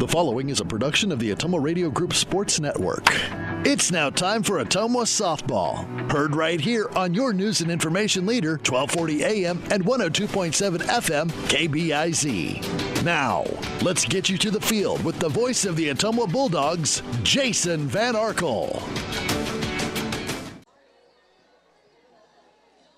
The following is a production of the Ottumwa Radio Group Sports Network. It's now time for Ottumwa Softball. Heard right here on your news and information leader, 1240 AM and 102.7 FM, KBIZ. Now, let's get you to the field with the voice of the Ottumwa Bulldogs, Jason Van Arkel.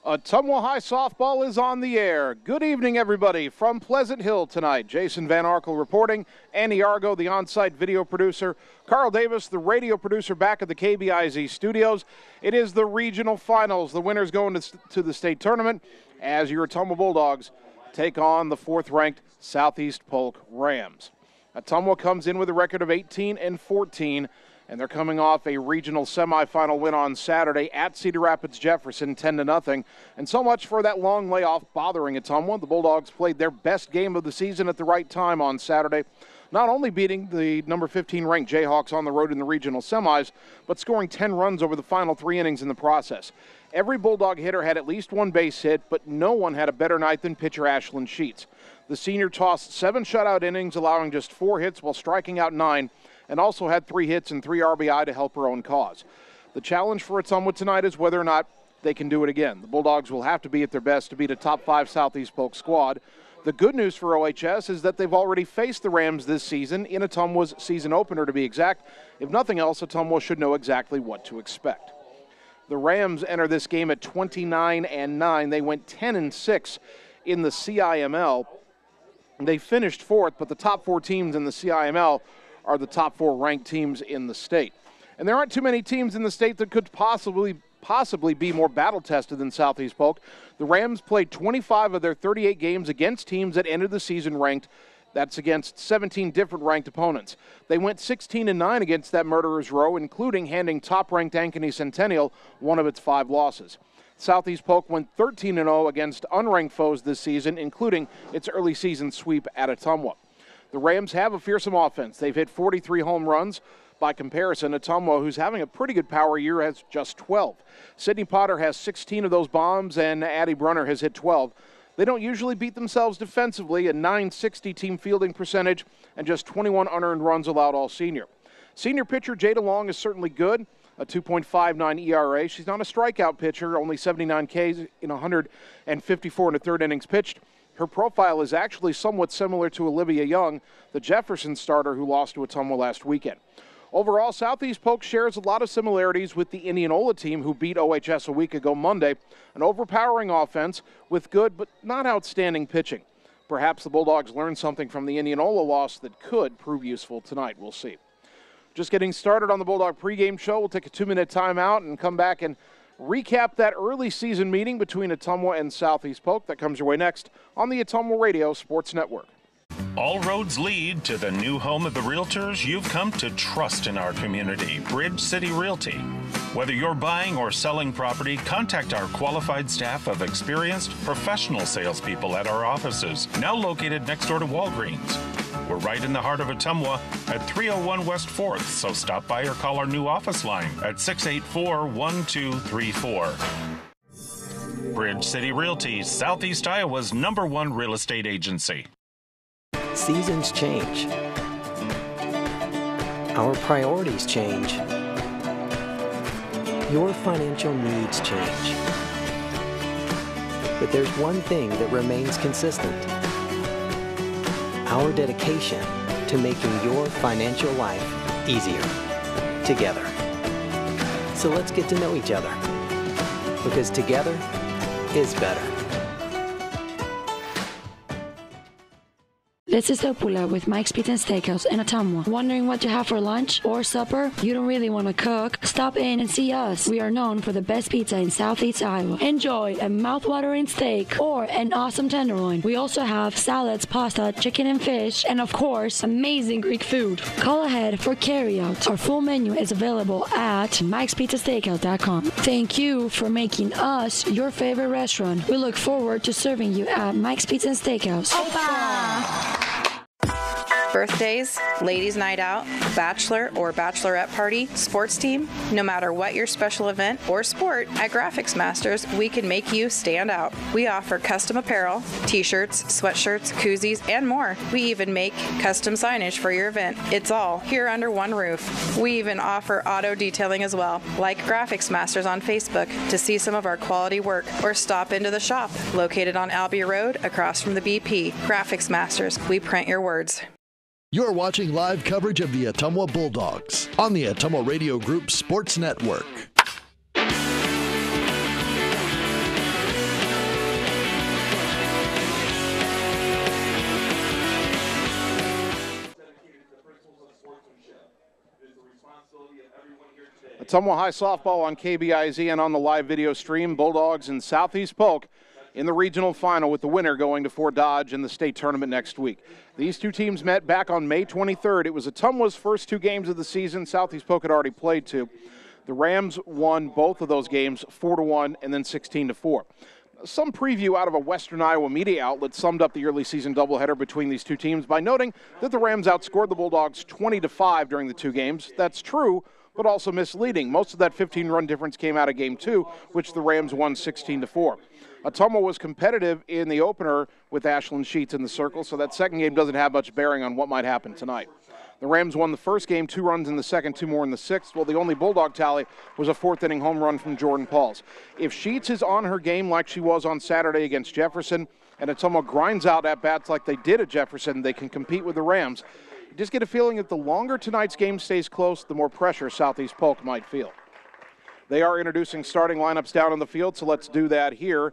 Ottumwa High Softball is on the air. Good evening, everybody, from Pleasant Hill tonight. Jason Van Arkel reporting. Andy Argo, the on-site video producer. Carl Davis, the radio producer, back at the KBIZ studios. It is the regional finals. The winners going to the state tournament as your Ottumwa Bulldogs take on the fourth-ranked Southeast Polk Rams. Ottumwa comes in with a record of 18-14. And they're coming off a regional semifinal win on Saturday at Cedar Rapids Jefferson, 10-0. And so much for that long layoff bothering Ottumwa. The Bulldogs played their best game of the season at the right time on Saturday, not only beating the number 15 ranked Jayhawks on the road in the regional semis, but scoring 10 runs over the final 3 innings in the process. Every Bulldog hitter had at least one base hit, but no one had a better night than pitcher Ashlyn Sheets. The senior tossed 7 shutout innings, allowing just 4 hits while striking out 9, and also had 3 hits and 3 RBI to help her own cause. The challenge for Ottumwa tonight is whether or not they can do it again. The Bulldogs will have to be at their best to beat a top 5 Southeast Polk squad. The good news for OHS is that they've already faced the Rams this season, in Ottumwa's season opener to be exact. If nothing else, Ottumwa should know exactly what to expect. The Rams enter this game at 29-9. They went 10-6 in the CIML. They finished 4th, but the top 4 teams in the CIML are the top 4 ranked teams in the state. And there aren't too many teams in the state that could possibly be more battle-tested than Southeast Polk. The Rams played 25 of their 38 games against teams that ended the season ranked. That's against 17 different ranked opponents. They went 16-9 against that murderer's row, including handing top-ranked Ankeny Centennial one of its 5 losses. Southeast Polk went 13-0 against unranked foes this season, including its early season sweep at Ottumwa. The Rams have a fearsome offense. They've hit 43 home runs. By comparison, Ottumwa, who's having a pretty good power year, has just 12. Sydney Potter has 16 of those bombs, and Addie Brunner has hit 12. They don't usually beat themselves defensively, a .960 team fielding percentage, and just 21 unearned runs allowed all senior. Senior pitcher Jada Long is certainly good, a 2.59 ERA. She's not a strikeout pitcher, only 79 Ks in 154 1/3 innings pitched. Her profile is actually somewhat similar to Olivia Young, the Jefferson starter who lost to Ottumwa last weekend. Overall, Southeast Polk shares a lot of similarities with the Indianola team who beat OHS a week ago Monday, an overpowering offense with good but not outstanding pitching. Perhaps the Bulldogs learned something from the Indianola loss that could prove useful tonight. We'll see. Just getting started on the Bulldog pregame show. We'll take a 2-minute timeout and come back and recap that early season meeting between Ottumwa and Southeast Polk. That comes your way next on the Ottumwa Radio Sports Network. All roads lead to the new home of the realtors you've come to trust in our community, Bridge City Realty. Whether you're buying or selling property, contact our qualified staff of experienced professional salespeople at our offices, now located next door to Walgreens. We're right in the heart of Ottumwa at 301 West 4th, so stop by or call our new office line at 684-1234. Bridge City Realty, Southeast Iowa's #1 real estate agency. Seasons change. Our priorities change. Your financial needs change. But there's one thing that remains consistent: our dedication to making your financial life easier together. So let's get to know each other, because together is better. This is Opula with Mike's Pizza and Steakhouse in Ottumwa. Wondering what to have for lunch or supper? You don't really want to cook? Stop in and see us. We are known for the best pizza in Southeast Iowa. Enjoy a mouth-watering steak or an awesome tenderloin. We also have salads, pasta, chicken and fish, and of course, amazing Greek food. Call ahead for carryout. Our full menu is available at Mike'sPizzaSteakhouse.com. Thank you for making us your favorite restaurant. We look forward to serving you at Mike's Pizza and Steakhouse. Opa! Birthdays, ladies' night out, bachelor or bachelorette party, sports team, no matter what your special event or sport, at Graphics Masters, we can make you stand out. We offer custom apparel, t-shirts, sweatshirts, koozies, and more. We even make custom signage for your event. It's all here under one roof. We even offer auto detailing as well. Like Graphics Masters on Facebook to see some of our quality work, or stop into the shop located on Albia Road across from the BP. Graphics Masters, we print your words. You're watching live coverage of the Ottumwa Bulldogs on the Ottumwa Radio Group Sports Network. Ottumwa High softball on KBIZ and on the live video stream. Bulldogs in Southeast Polk in the regional final, with the winner going to Fort Dodge in the state tournament next week. These two teams met back on May 23rd. It was Ottumwa's first two games of the season. Southeast Polk had already played two. The Rams won both of those games 4-1 and then 16-4. Some preview out of a Western Iowa media outlet summed up the early season doubleheader between these two teams by noting that the Rams outscored the Bulldogs 20-5 during the two games. That's true, but also misleading. Most of that 15-run difference came out of Game 2, which the Rams won 16-4. Ottumwa was competitive in the opener with Ashland Sheets in the circle, so that second game doesn't have much bearing on what might happen tonight. The Rams won the first game, 2 runs in the second, 2 more in the sixth. Well, the only Bulldog tally was a fourth-inning home run from Jordan Pauls. If Sheets is on her game like she was on Saturday against Jefferson, and Ottumwa grinds out at-bats like they did at Jefferson, they can compete with the Rams. You just get a feeling that the longer tonight's game stays close, the more pressure Southeast Polk might feel. They are introducing starting lineups down on the field, so let's do that here.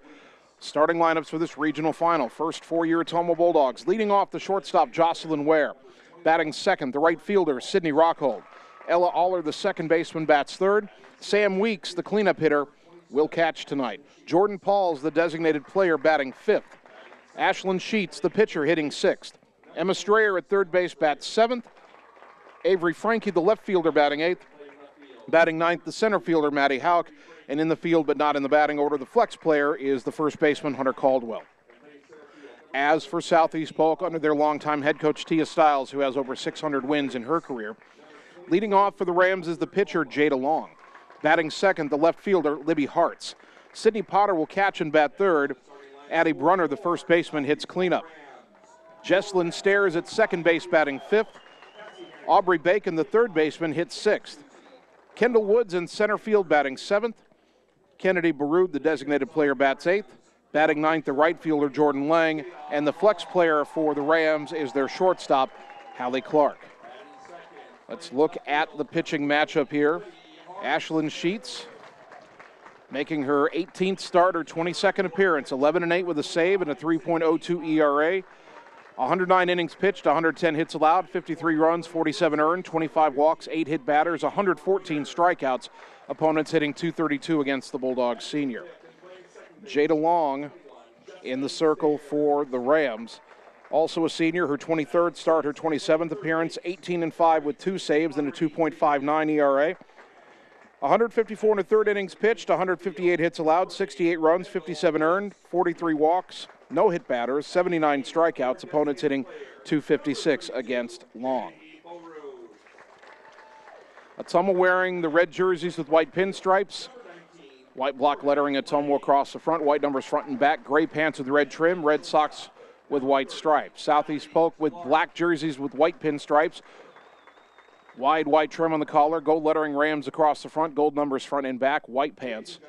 Starting lineups for this regional final. First, four-year Ottumwa Bulldogs. Leading off, the shortstop, Jocelyn Ware. Batting second, the right fielder, Sydney Rockhold. Ella Aller, the second baseman, bats third. Sam Weeks, the cleanup hitter, will catch tonight. Jordan Pauls, the designated player, batting fifth. Ashland Sheets, the pitcher, hitting sixth. Emma Strayer at third base, bats seventh. Avery Frankie, the left fielder, batting eighth. Batting ninth, the center fielder, Maddie Houck. And in the field, but not in the batting order, the flex player is the first baseman, Hunter Caldwell. As for Southeast Polk, under their longtime head coach, Tia Stiles, who has over 600 wins in her career. Leading off for the Rams is the pitcher, Jada Long. Batting second, the left fielder, Libby Hartz. Sydney Potter will catch and bat third. Addie Brunner, the first baseman, hits cleanup. Jesslyn Stairs at second base, batting fifth. Aubrey Bacon, the third baseman, hits sixth. Kendall Woods in center field, batting seventh. Kennedy Baroud, the designated player, bats eighth. Batting ninth, the right fielder, Jordan Lang. And the flex player for the Rams is their shortstop, Hallie Clark. Let's look at the pitching matchup here. Ashland Sheets making her 18th start, her 22nd appearance, 11-8 with a save and a 3.02 ERA. 109 innings pitched, 110 hits allowed, 53 runs, 47 earned, 25 walks, 8 hit batters, 114 strikeouts. Opponents hitting .232 against the Bulldogs senior. Jada Long in the circle for the Rams. Also a senior, her 23rd start, her 27th appearance, 18-5 with 2 saves and a 2.59 ERA. 154 in the third innings pitched, 158 hits allowed, 68 runs, 57 earned, 43 walks, no hit batters, 79 strikeouts. Opponents hitting .256 against Long. Ottumwa wearing the red jerseys with white pinstripes. White block lettering Ottumwa across the front, white numbers front and back, gray pants with red trim, red socks with white stripes. Southeast Polk with black jerseys with white pinstripes. Wide white trim on the collar, gold lettering Rams across the front, gold numbers front and back, white pants,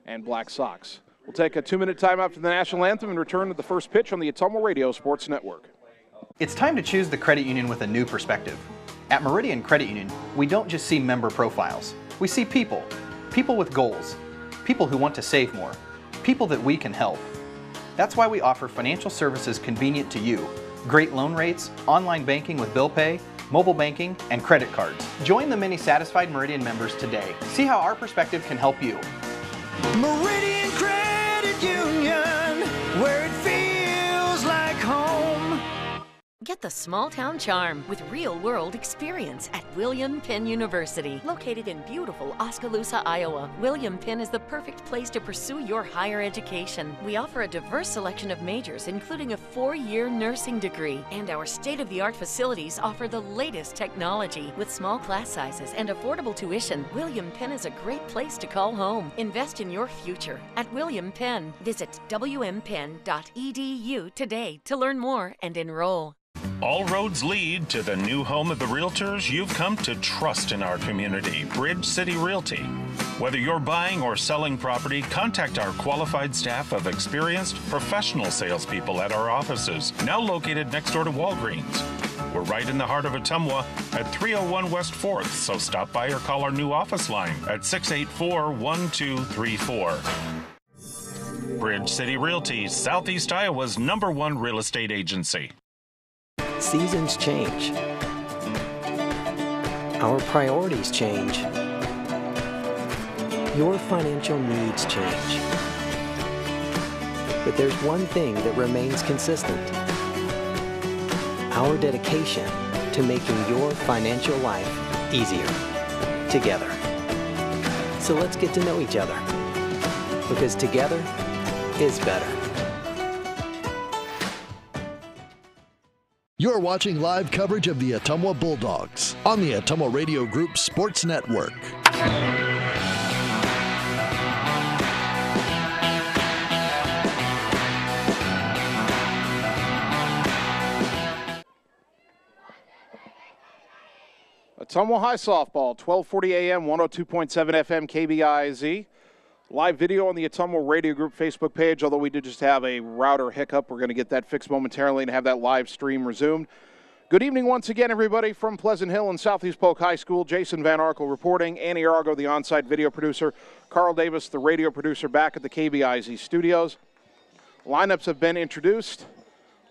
and black socks. We'll take a 2-minute time after the national anthem and return to the first pitch on the Ottumwa Radio Sports Network. It's time to choose the credit union with a new perspective. At Meridian Credit Union, we don't just see member profiles. We see people. People with goals. People who want to save more. People that we can help. That's why we offer financial services convenient to you. Great loan rates, online banking with bill pay, mobile banking, and credit cards. Join the many satisfied Meridian members today. See how our perspective can help you. Meridian Credit Union, where it feels like home. Get the small town charm with real-world experience at William Penn University. Located in beautiful Oskaloosa, Iowa, William Penn is the perfect place to pursue your higher education. We offer a diverse selection of majors, including a 4-year nursing degree. And our state-of-the-art facilities offer the latest technology. With small class sizes and affordable tuition, William Penn is a great place to call home. Invest in your future at William Penn. Visit wmpenn.edu today to learn more and enroll. All roads lead to the new home of the realtors you've come to trust in our community, Bridge City Realty. Whether you're buying or selling property, contact our qualified staff of experienced professional salespeople at our offices, now located next door to Walgreens. We're right in the heart of Ottumwa at 301 West 4th, so stop by or call our new office line at 684-1234. Bridge City Realty, Southeast Iowa's #1 real estate agency. Seasons change. Our priorities change. Your financial needs change. But there's one thing that remains consistent. Our dedication to making your financial life easier together. So let's get to know each other, because together is better. You're watching live coverage of the Ottumwa Bulldogs on the Ottumwa Radio Group Sports Network. Ottumwa High Softball, 1240 AM, 102.7 FM, KBIZ. Live video on the Ottumwa Radio Group Facebook page, although we did just have a router hiccup. We're going to get that fixed momentarily and have that live stream resumed. Good evening once again, everybody, from Pleasant Hill and Southeast Polk High School. Jason Van Arkel reporting. Annie Argo, the on-site video producer. Carl Davis, the radio producer, back at the KBIZ studios. Lineups have been introduced.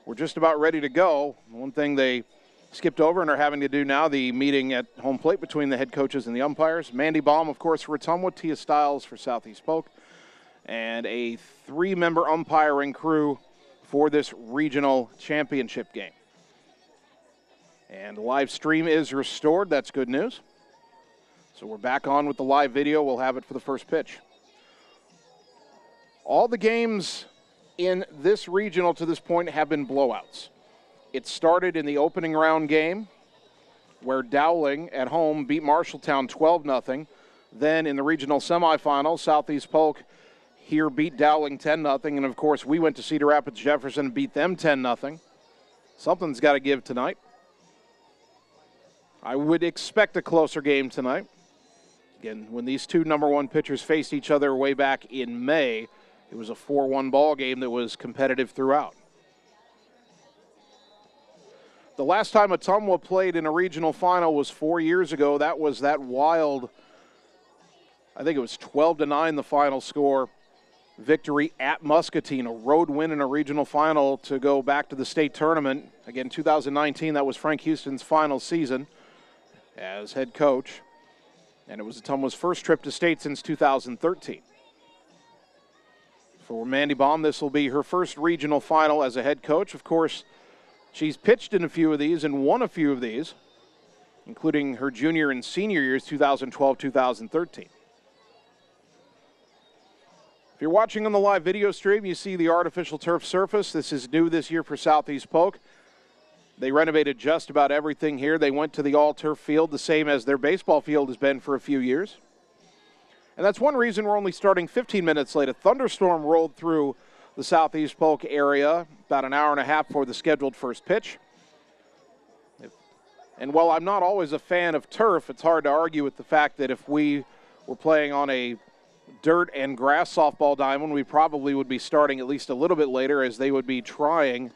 We're just about ready to go. One thing they skipped over and are having to do now, the meeting at home plate between the head coaches and the umpires. Mandy Baum, of course, for Ottumwa, Tia Stiles for Southeast Polk, and a 3-member umpiring crew for this regional championship game. And the live stream is restored. That's good news. So we're back on with the live video. We'll have it for the first pitch. All the games in this regional to this point have been blowouts. It started in the opening round game where Dowling at home beat Marshalltown 12-0. Then in the regional semifinals, Southeast Polk here beat Dowling 10-0. And, of course, we went to Cedar Rapids Jefferson and beat them 10-0. Something's got to give tonight. I would expect a closer game tonight. Again, when these two #1 pitchers faced each other way back in May, it was a 4-1 ball game that was competitive throughout. The last time Ottumwa played in a regional final was 4 years ago. That was that wild, I think it was 12-9 the final score, victory at Muscatine, a road win in a regional final to go back to the state tournament. Again, 2019, that was Frank Houston's final season as head coach. And it was Ottumwa's first trip to state since 2013. For Mandy Baum, this will be her first regional final as a head coach. Of course, she's pitched in a few of these and won a few of these, including her junior and senior years, 2012, 2013. If you're watching on the live video stream, you see the artificial turf surface. This is new this year for Southeast Polk. They renovated just about everything here. They went to the all-turf field, the same as their baseball field has been for a few years. And that's one reason we're only starting 15 minutes late. A thunderstorm rolled through the Southeast Polk area about an hour and a half before the scheduled first pitch. And while I'm not always a fan of turf, it's hard to argue with the fact that if we were playing on a dirt and grass softball diamond, we probably would be starting at least a little bit later, as they would be trying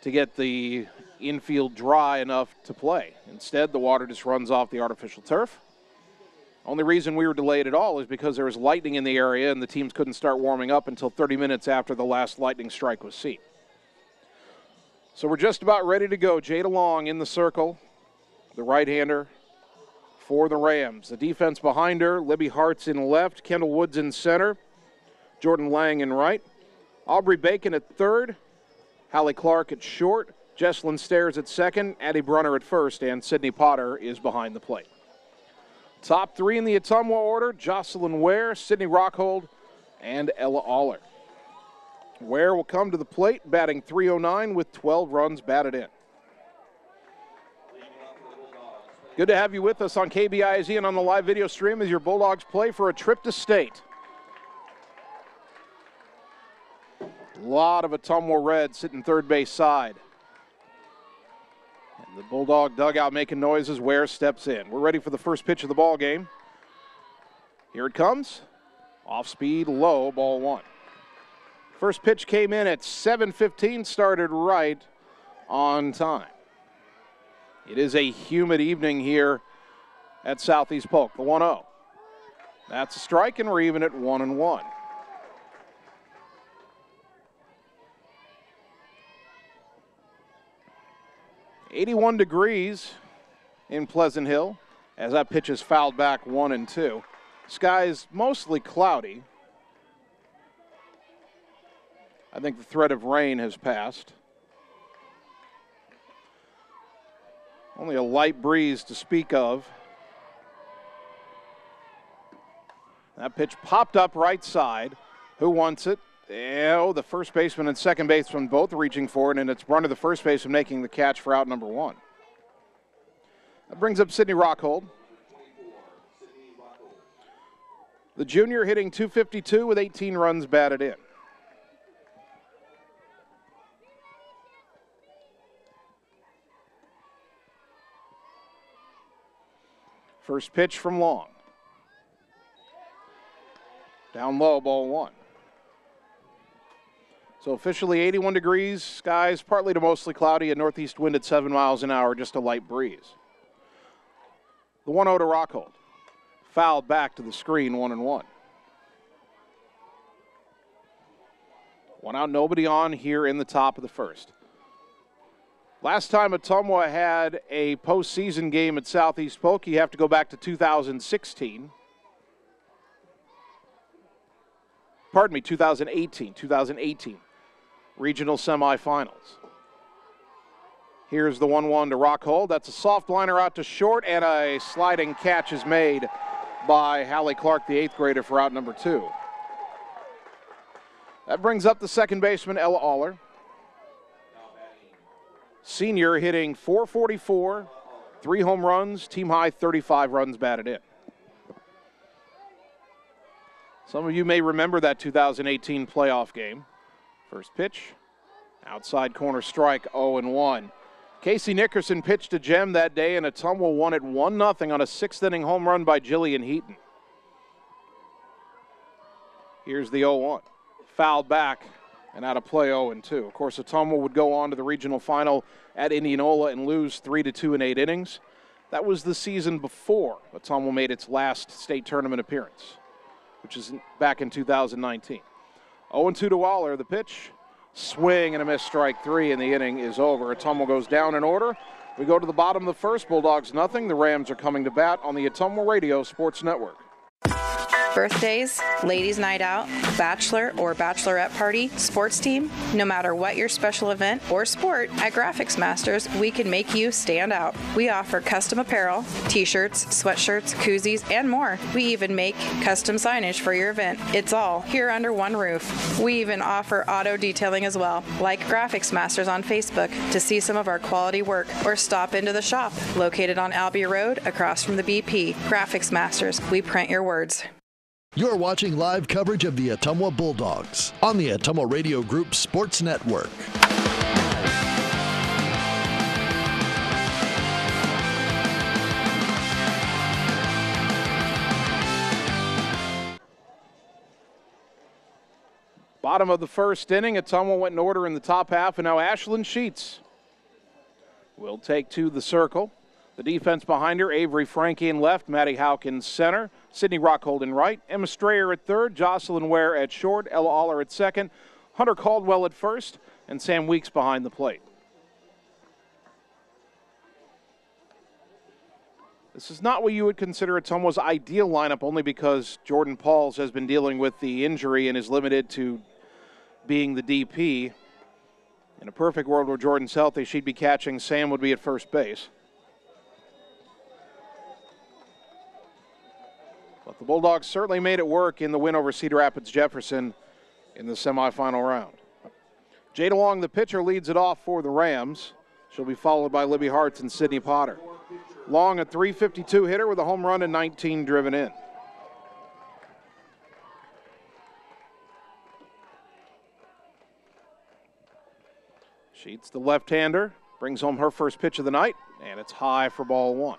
to get the infield dry enough to play. Instead, the water just runs off the artificial turf. Only reason we were delayed at all is because there was lightning in the area and the teams couldn't start warming up until 30 minutes after the last lightning strike was seen. So we're just about ready to go. Jada Long in the circle, the right-hander for the Rams. The defense behind her, Libby Hart's in left, Kendall Woods in center, Jordan Lang in right, Aubrey Bacon at third, Hallie Clark at short, Jesslyn Stairs at second, Addie Brunner at first, and Sydney Potter is behind the plate. Top three in the Ottumwa order, Jocelyn Ware, Sydney Rockhold, and Ella Aller. Ware will come to the plate, batting .309 with 12 runs batted in. Good to have you with us on KBIZ and on the live video stream as your Bulldogs play for a trip to state. A lot of Ottumwa red sitting third base side. And the Bulldog dugout making noises. Ware steps in. We're ready for the first pitch of the ball game. Here it comes. Off speed, low, ball one. First pitch came in at 7:15, started right on time. It is a humid evening here at Southeast Polk. The 1-0. That's a strike, and we're even at 1-1. .81 degrees in Pleasant Hill as that pitch is fouled back 1-2. Skies mostly cloudy. I think the threat of rain has passed. Only a light breeze to speak of. That pitch popped up right side. Who wants it? Oh, the first baseman and second baseman both reaching for it, and it's Brunner, the first baseman, making the catch for out number one. That brings up Sydney Rockhold. The junior hitting .252 with 18 runs batted in. First pitch from Long. Down low, ball one. So officially 81 degrees, skies partly to mostly cloudy, a northeast wind at 7 miles an hour, just a light breeze. The 1-0 to Rockhold. Fouled back to the screen, 1-1. One out, nobody on here in the top of the first. Last time Ottumwa had a postseason game at Southeast Polk, you have to go back to 2016. Pardon me, 2018. Regional semifinals. Here's the 1-1 to Rockhold. That's a soft liner out to short, and a sliding catch is made by Hallie Clark, the 8th grader, for out number two. That brings up the second baseman, Ella Aller. Senior hitting .444, 3 home runs, team high 35 runs batted in. Some of you may remember that 2018 playoff game. First pitch, outside corner strike, 0-1. Casey Nickerson pitched a gem that day, and Ottumwa won it 1-0 on a 6th inning home run by Jillian Heaton. Here's the 0-1. Fouled back and out of play, 0-2. Of course, Ottumwa would go on to the regional final at Indianola and lose 3-2 in 8 innings. That was the season before Ottumwa made its last state tournament appearance, which is back in 2019. 0-2 to Waller, the pitch. Swing and a miss, strike three, and the inning is over. Ottumwa goes down in order. We go to the bottom of the first, Bulldogs nothing. The Rams are coming to bat on the Ottumwa Radio Sports Network. Birthdays, ladies' night out, bachelor or bachelorette party, sports team, no matter what your special event or sport, at Graphics Masters, we can make you stand out. We offer custom apparel, t-shirts, sweatshirts, koozies, and more. We even make custom signage for your event. It's all here under one roof. We even offer auto detailing as well. Like Graphics Masters on Facebook to see some of our quality work, or stop into the shop located on Albee Road across from the BP. Graphics Masters, we print your words. You're watching live coverage of the Ottumwa Bulldogs on the Ottumwa Radio Group Sports Network. Bottom of the first inning, Ottumwa went in order in the top half, and now Ashlyn Sheets will take to the circle. The defense behind her, Avery Frankie in left, Maddie Houck in center, Sydney Rockhold in right, Emma Strayer at third, Jocelyn Ware at short, Ella Aller at second, Hunter Caldwell at first, and Sam Weeks behind the plate. This is not what you would consider Ottumwa's ideal lineup, only because Jordan Pauls has been dealing with the injury and is limited to being the DP. In a perfect world where Jordan's healthy, she'd be catching. Sam would be at first base. But the Bulldogs certainly made it work in the win over Cedar Rapids Jefferson in the semifinal round. Jada Long, the pitcher, leads it off for the Rams. She'll be followed by Libby Hartz and Sydney Potter. Long, a .352 hitter with a home run and 19 driven in. Sheets, the left-hander, brings home her first pitch of the night, and it's high for ball one.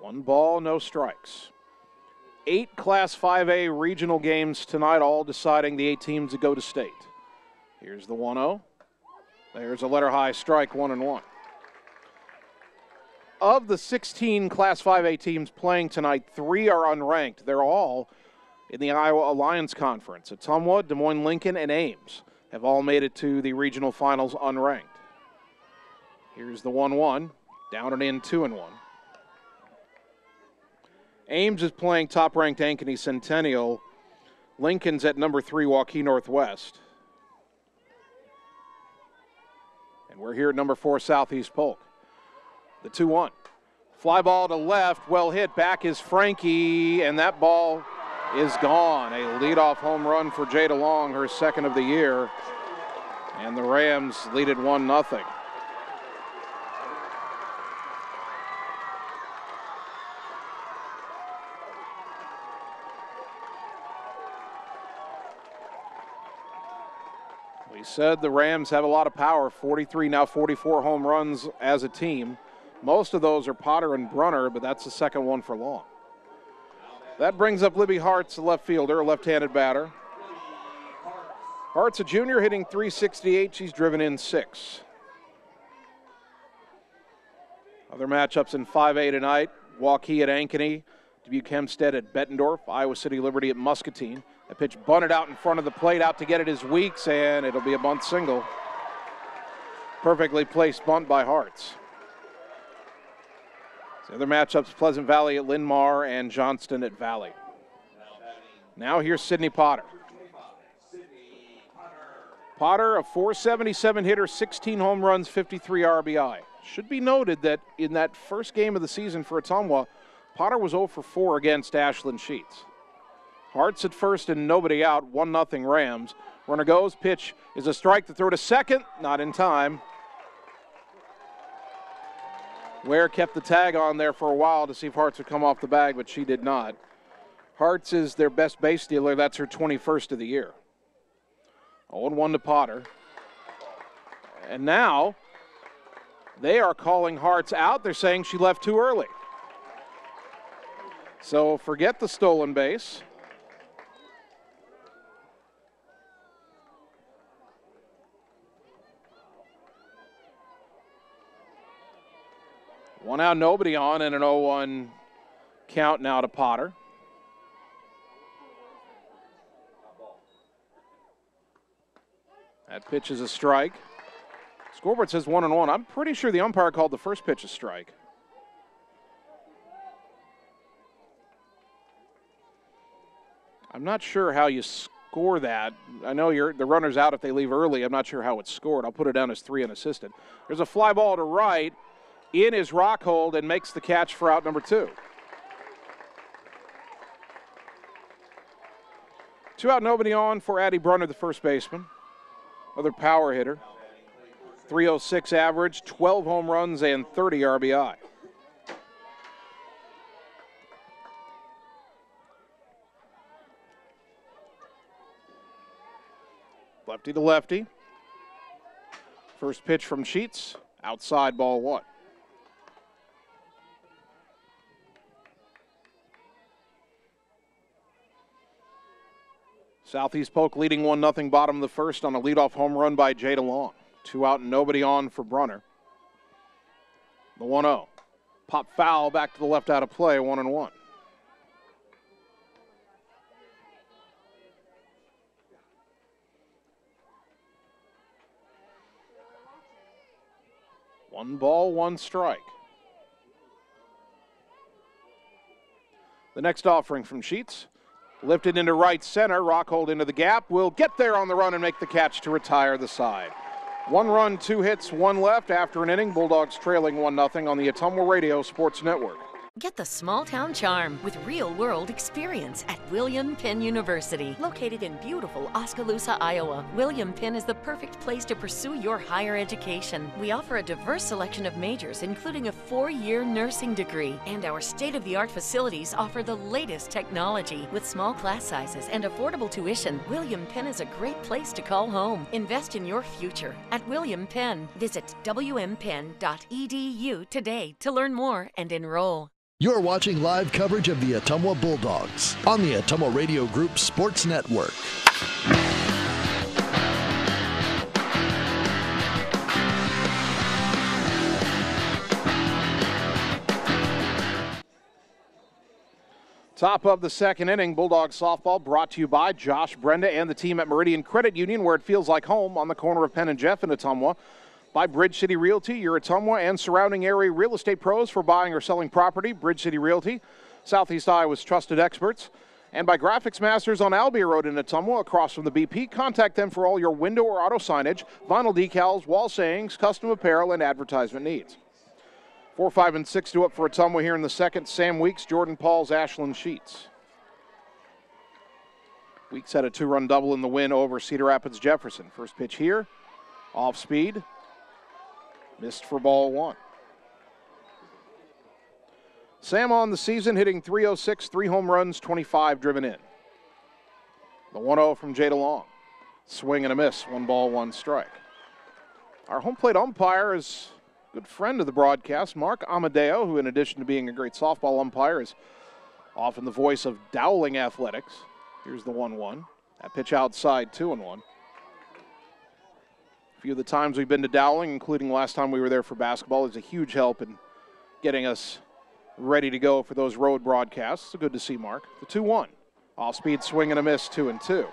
One ball, no strikes. 8 Class 5A regional games tonight, all deciding the 8 teams that go to state. Here's the 1-0. There's a letter high strike, 1-1. Of the 16 Class 5A teams playing tonight, 3 are unranked. They're all in the Iowa Alliance Conference. Ottumwa, Des Moines Lincoln, and Ames have all made it to the regional finals unranked. Here's the 1-1, down and in, 2-1. Ames is playing top-ranked Ankeny Centennial. Lincoln's at number 3, Waukee Northwest. And we're here at number 4, Southeast Polk. The 2-1. Fly ball to left, well hit. Back is Frankie, and that ball is gone. A leadoff home run for Jada Long, her second of the year. And the Rams lead it 1-0. We said the Rams have a lot of power, 43, now 44 home runs as a team. Most of those are Potter and Brunner, but that's the second one for Long. That brings up Libby Hartz, the left fielder, a left-handed batter. Hartz, a junior, hitting .368. She's driven in 6. Other matchups in 5A tonight. Waukee at Ankeny, Dubuque Hempstead at Bettendorf, Iowa City Liberty at Muscatine. A pitch bunted out in front of the plate, out to get it is Weeks, and it'll be a bunt single. Perfectly placed bunt by Hartz. The other matchups, Pleasant Valley at Linn-Mar and Johnston at Valley. Now here's Sydney Potter. Potter, a .477 hitter, 16 home runs, 53 RBI. Should be noted that in that first game of the season for Ottumwa, Potter was 0 for 4 against Ashlyn Sheets. Hartz at first and nobody out, 1-0 Rams. Runner goes, pitch is a strike to throw to second, not in time. Ware kept the tag on there for a while to see if Hartz would come off the bag, but she did not. Hartz is their best base stealer. That's her 21st of the year. 0-1 to Potter. And now they are calling Hartz out. They're saying she left too early. So forget the stolen base. One out, nobody on, and an 0-1 count now to Potter. That pitch is a strike. Scoreboard says 1-1. I'm pretty sure the umpire called the first pitch a strike. I'm not sure how you score that. I know the runner's out if they leave early. I'm not sure how it's scored. I'll put it down as 3 unassisted. There's a fly ball to right. In is Rockhold and makes the catch for out number 2. 2 out, nobody on for Addie Brunner, the first baseman. Another power hitter. .306 average, 12 home runs, and 30 RBI. Lefty to lefty. First pitch from Sheets, outside, ball 1. Southeast Polk leading 1-0 bottom of the first on a leadoff home run by Jada Long. 2 out and nobody on for Brunner. The 1-0. Pop foul back to the left out of play, 1-1. One ball, one strike. The next offering from Sheets. Lifted into right center. Rockhold into the gap. Will get there on the run and make the catch to retire the side. 1 run, 2 hits, 1 left after an inning. Bulldogs trailing 1-0 on the Ottumwa Radio Sports Network. Get the small town charm with real-world experience at William Penn University. Located in beautiful Oskaloosa, Iowa, William Penn is the perfect place to pursue your higher education. We offer a diverse selection of majors, including a 4-year nursing degree. And our state-of-the-art facilities offer the latest technology. With small class sizes and affordable tuition, William Penn is a great place to call home. Invest in your future at William Penn. Visit wmpenn.edu today to learn more and enroll. You're watching live coverage of the Ottumwa Bulldogs on the Ottumwa Radio Group Sports Network. Top of the second inning, Bulldogs softball brought to you by Josh Brenda and the team at Meridian Credit Union, where it feels like home on the corner of Penn and Jeff in Ottumwa. By Bridge City Realty, your Ottumwa and surrounding area real estate pros for buying or selling property. Bridge City Realty, Southeast Iowa's trusted experts. And by Graphics Masters on Albia Road in Ottumwa, across from the BP. Contact them for all your window or auto signage, vinyl decals, wall sayings, custom apparel, and advertisement needs. 4, 5, and 6 to up for Ottumwa here in the second. Sam Weeks, Jordan Pauls, Ashland Sheets. Weeks had a 2-run double in the win over Cedar Rapids Jefferson. First pitch here, off speed. Missed for ball 1. Sam on the season hitting .306, 3 home runs, 25 driven in. The 1-0 from Jay DeLong. Swing and a miss, 1 ball, 1 strike. Our home plate umpire is a good friend of the broadcast, Mark Amadeo, who in addition to being a great softball umpire is often the voice of Dowling Athletics. Here's the 1-1. That pitch outside, 2-1. A few of the times we've been to Dowling, including last time we were there for basketball, is a huge help in getting us ready to go for those road broadcasts. So good to see Mark. The 2-1. Off-speed swing and a miss, 2-2.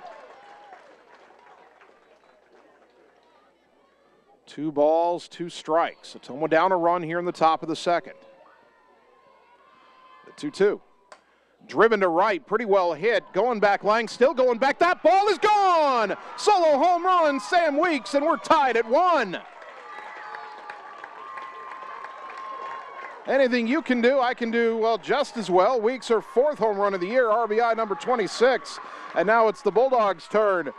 2 balls, 2 strikes. Ottumwa down a run here in the top of the second. The 2-2. Driven to right, pretty well hit. Going back, Lang still going back. That ball is gone! Solo home run, Sam Weeks, and we're tied at 1. Anything you can do, I can do, well, just as well. Weeks, her 4th home run of the year, RBI number 26. And now it's the Bulldogs' turn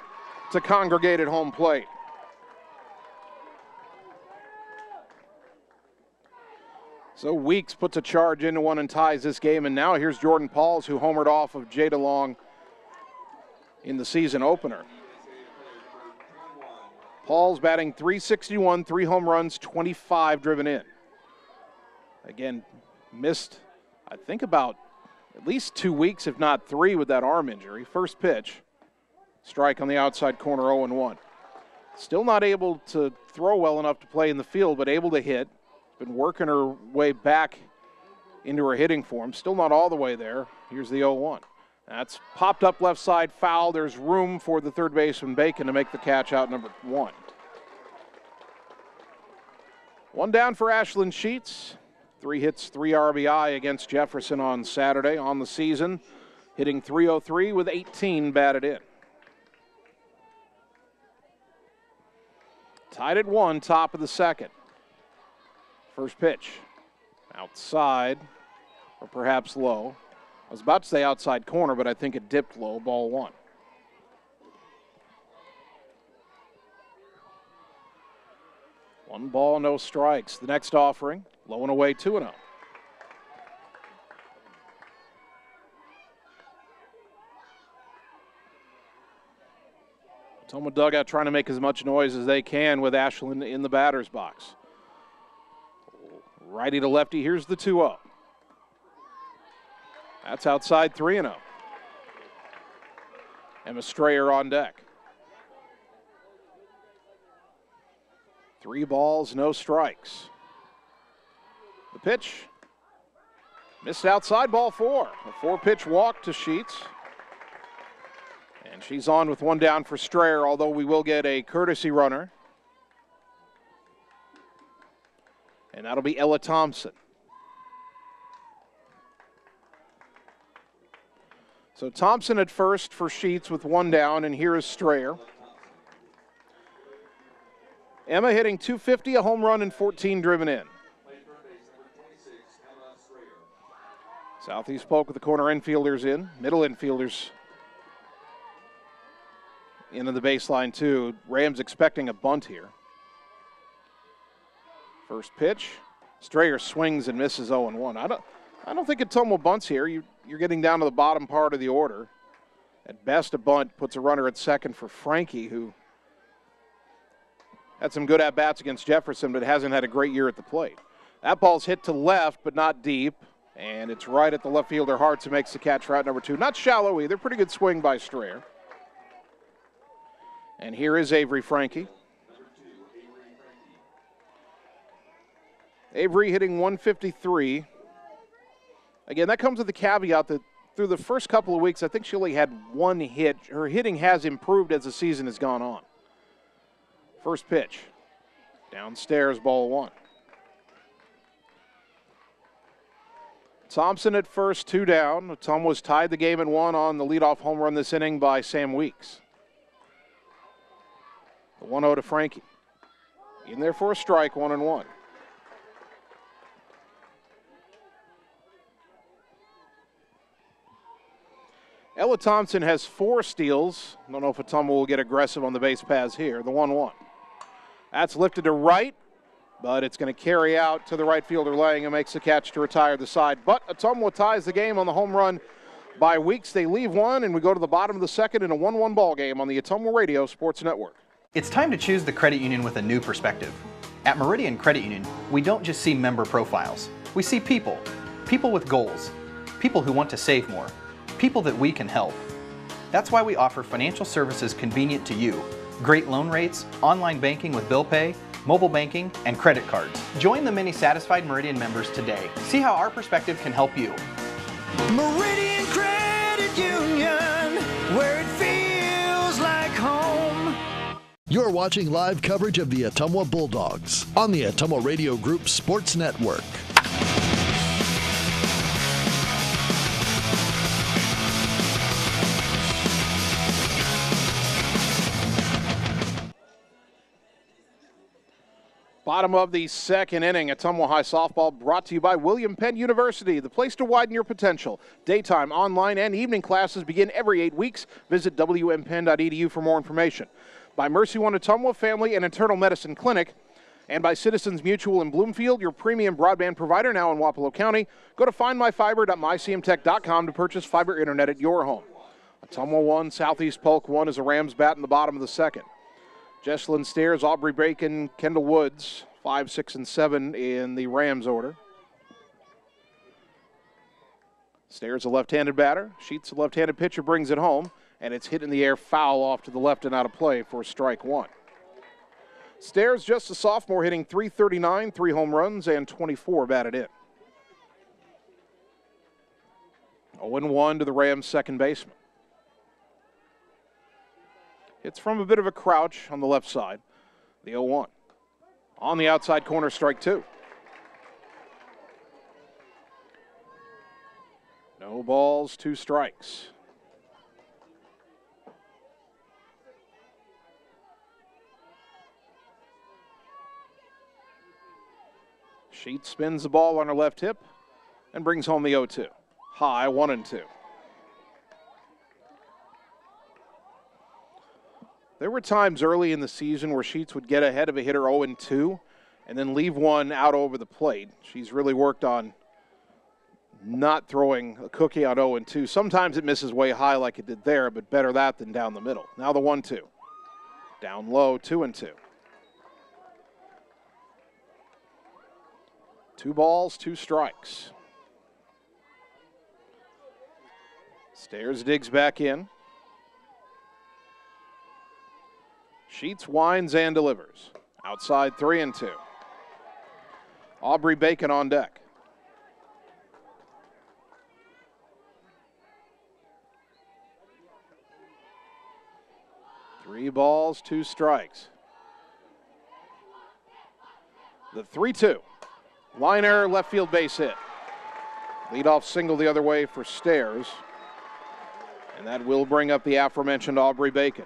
to congregate at home plate. So Weeks puts a charge into one and ties this game, and now here's Jordan Pauls, who homered off of Jay DeLong in the season opener. Pauls batting .361, 3 home runs, 25 driven in. Again, missed, I think, about at least 2 weeks, if not 3, with that arm injury. First pitch, strike on the outside corner, 0-1. Still not able to throw well enough to play in the field, but able to hit. Been working her way back into her hitting form. Still not all the way there. Here's the 0-1. That's popped up left side, foul. There's room for the third baseman Bacon to make the catch out number 1. 1 down for Ashland Sheets. 3 hits, 3 RBI against Jefferson on Saturday on the season. Hitting .303 with 18 batted in. Tied at 1, top of the second. First pitch, outside, or perhaps low. I was about to say outside corner, but I think it dipped low, ball 1. One ball, no strikes. The next offering, low and away, 2-0. Ottumwa dugout trying to make as much noise as they can with Ashland in the batter's box. Righty to lefty, here's the 2-0. That's outside, 3-0. Emma Strayer on deck. 3 balls, no strikes. The pitch, missed outside, ball 4. A 4-pitch walk to Sheets. And she's on with 1 down for Strayer, although we will get a courtesy runner. And that'll be Ella Thompson. So Thompson at first for Sheets with one down, and here is Strayer. Emma hitting .250, a home run, and 14 driven in. Southeast Polk with the corner infielders in, middle infielders into the baseline too. Rams expecting a bunt here. First pitch, Strayer swings and misses 0-1. I don't think Ottumwa bunts here. You're getting down to the bottom part of the order. At best, a bunt puts a runner at second for Frankie, who had some good at-bats against Jefferson, but hasn't had a great year at the plate. That ball's hit to left, but not deep, and it's right at the left fielder Hartz, who makes the catch for out number 2. Not shallow either. Pretty good swing by Strayer. And here is Avery Frankie. Avery hitting .153. Again, that comes with the caveat that through the first couple of weeks, I think she only had one hit. Her hitting has improved as the season has gone on. First pitch. Downstairs, ball 1. Thompson at first, 2 down. Ottumwa's tied the game at 1 on the leadoff home run this inning by Sam Weeks. The 1-0 to Frankie. In there for a strike, 1-1. Ella Thompson has 4 steals. I don't know if Ottumwa will get aggressive on the base paths here. The 1-1. That's lifted to right, but it's going to carry out to the right fielder Lang, and makes the catch to retire the side. But Ottumwa ties the game on the home run by Weeks. They leave 1, and we go to the bottom of the second in a 1-1 ball game on the Ottumwa Radio Sports Network. It's time to choose the credit union with a new perspective. At Meridian Credit Union, we don't just see member profiles. We see people. People with goals. People who want to save more. People that we can help. That's why we offer financial services convenient to you. Great loan rates, online banking with bill pay, mobile banking, and credit cards. Join the many satisfied Meridian members today. See how our perspective can help you. Meridian Credit Union, where it feels like home. You're watching live coverage of the Ottumwa Bulldogs on the Ottumwa Radio Group Sports Network. Bottom of the second inning, Ottumwa High Softball brought to you by William Penn University, the place to widen your potential. Daytime, online, and evening classes begin every 8 weeks. Visit wmpenn.edu for more information. By Mercy One Ottumwa Family and Internal Medicine Clinic, and by Citizens Mutual in Bloomfield, your premium broadband provider now in Wapello County. Go to findmyfiber.mycmtech.com to purchase fiber internet at your home. Ottumwa 1, Southeast Polk 1 as the Rams bat in the bottom of the second. Jesslyn Stairs, Aubrey Bacon, Kendall Woods, 5, 6, and 7 in the Rams order. Stairs, a left-handed batter. Sheets, a left-handed pitcher, brings it home, and it's hit in the air foul off to the left and out of play for strike 1. Stairs, just a sophomore, hitting .339, 3 home runs, and 24 batted in. 0-1 to the Rams' second baseman. It's from a bit of a crouch on the left side. The 0-1. On the outside corner, strike 2. No balls, 2 strikes. Sheets spins the ball on her left hip and brings home the 0-2. High, 1-2. There were times early in the season where Sheets would get ahead of a hitter 0-2 and then leave one out over the plate. She's really worked on not throwing a cookie on 0-2. Sometimes it misses way high like it did there, but better that than down the middle. Now the 1-2. Down low, 2-2. 2 balls, 2 strikes. Stairs digs back in. Sheets winds and delivers. Outside 3-2. Aubrey Bacon on deck. Three balls, 2 strikes. The 3-2. Line error, left field base hit. Leadoff single the other way for Stairs. And that will bring up the aforementioned Aubrey Bacon.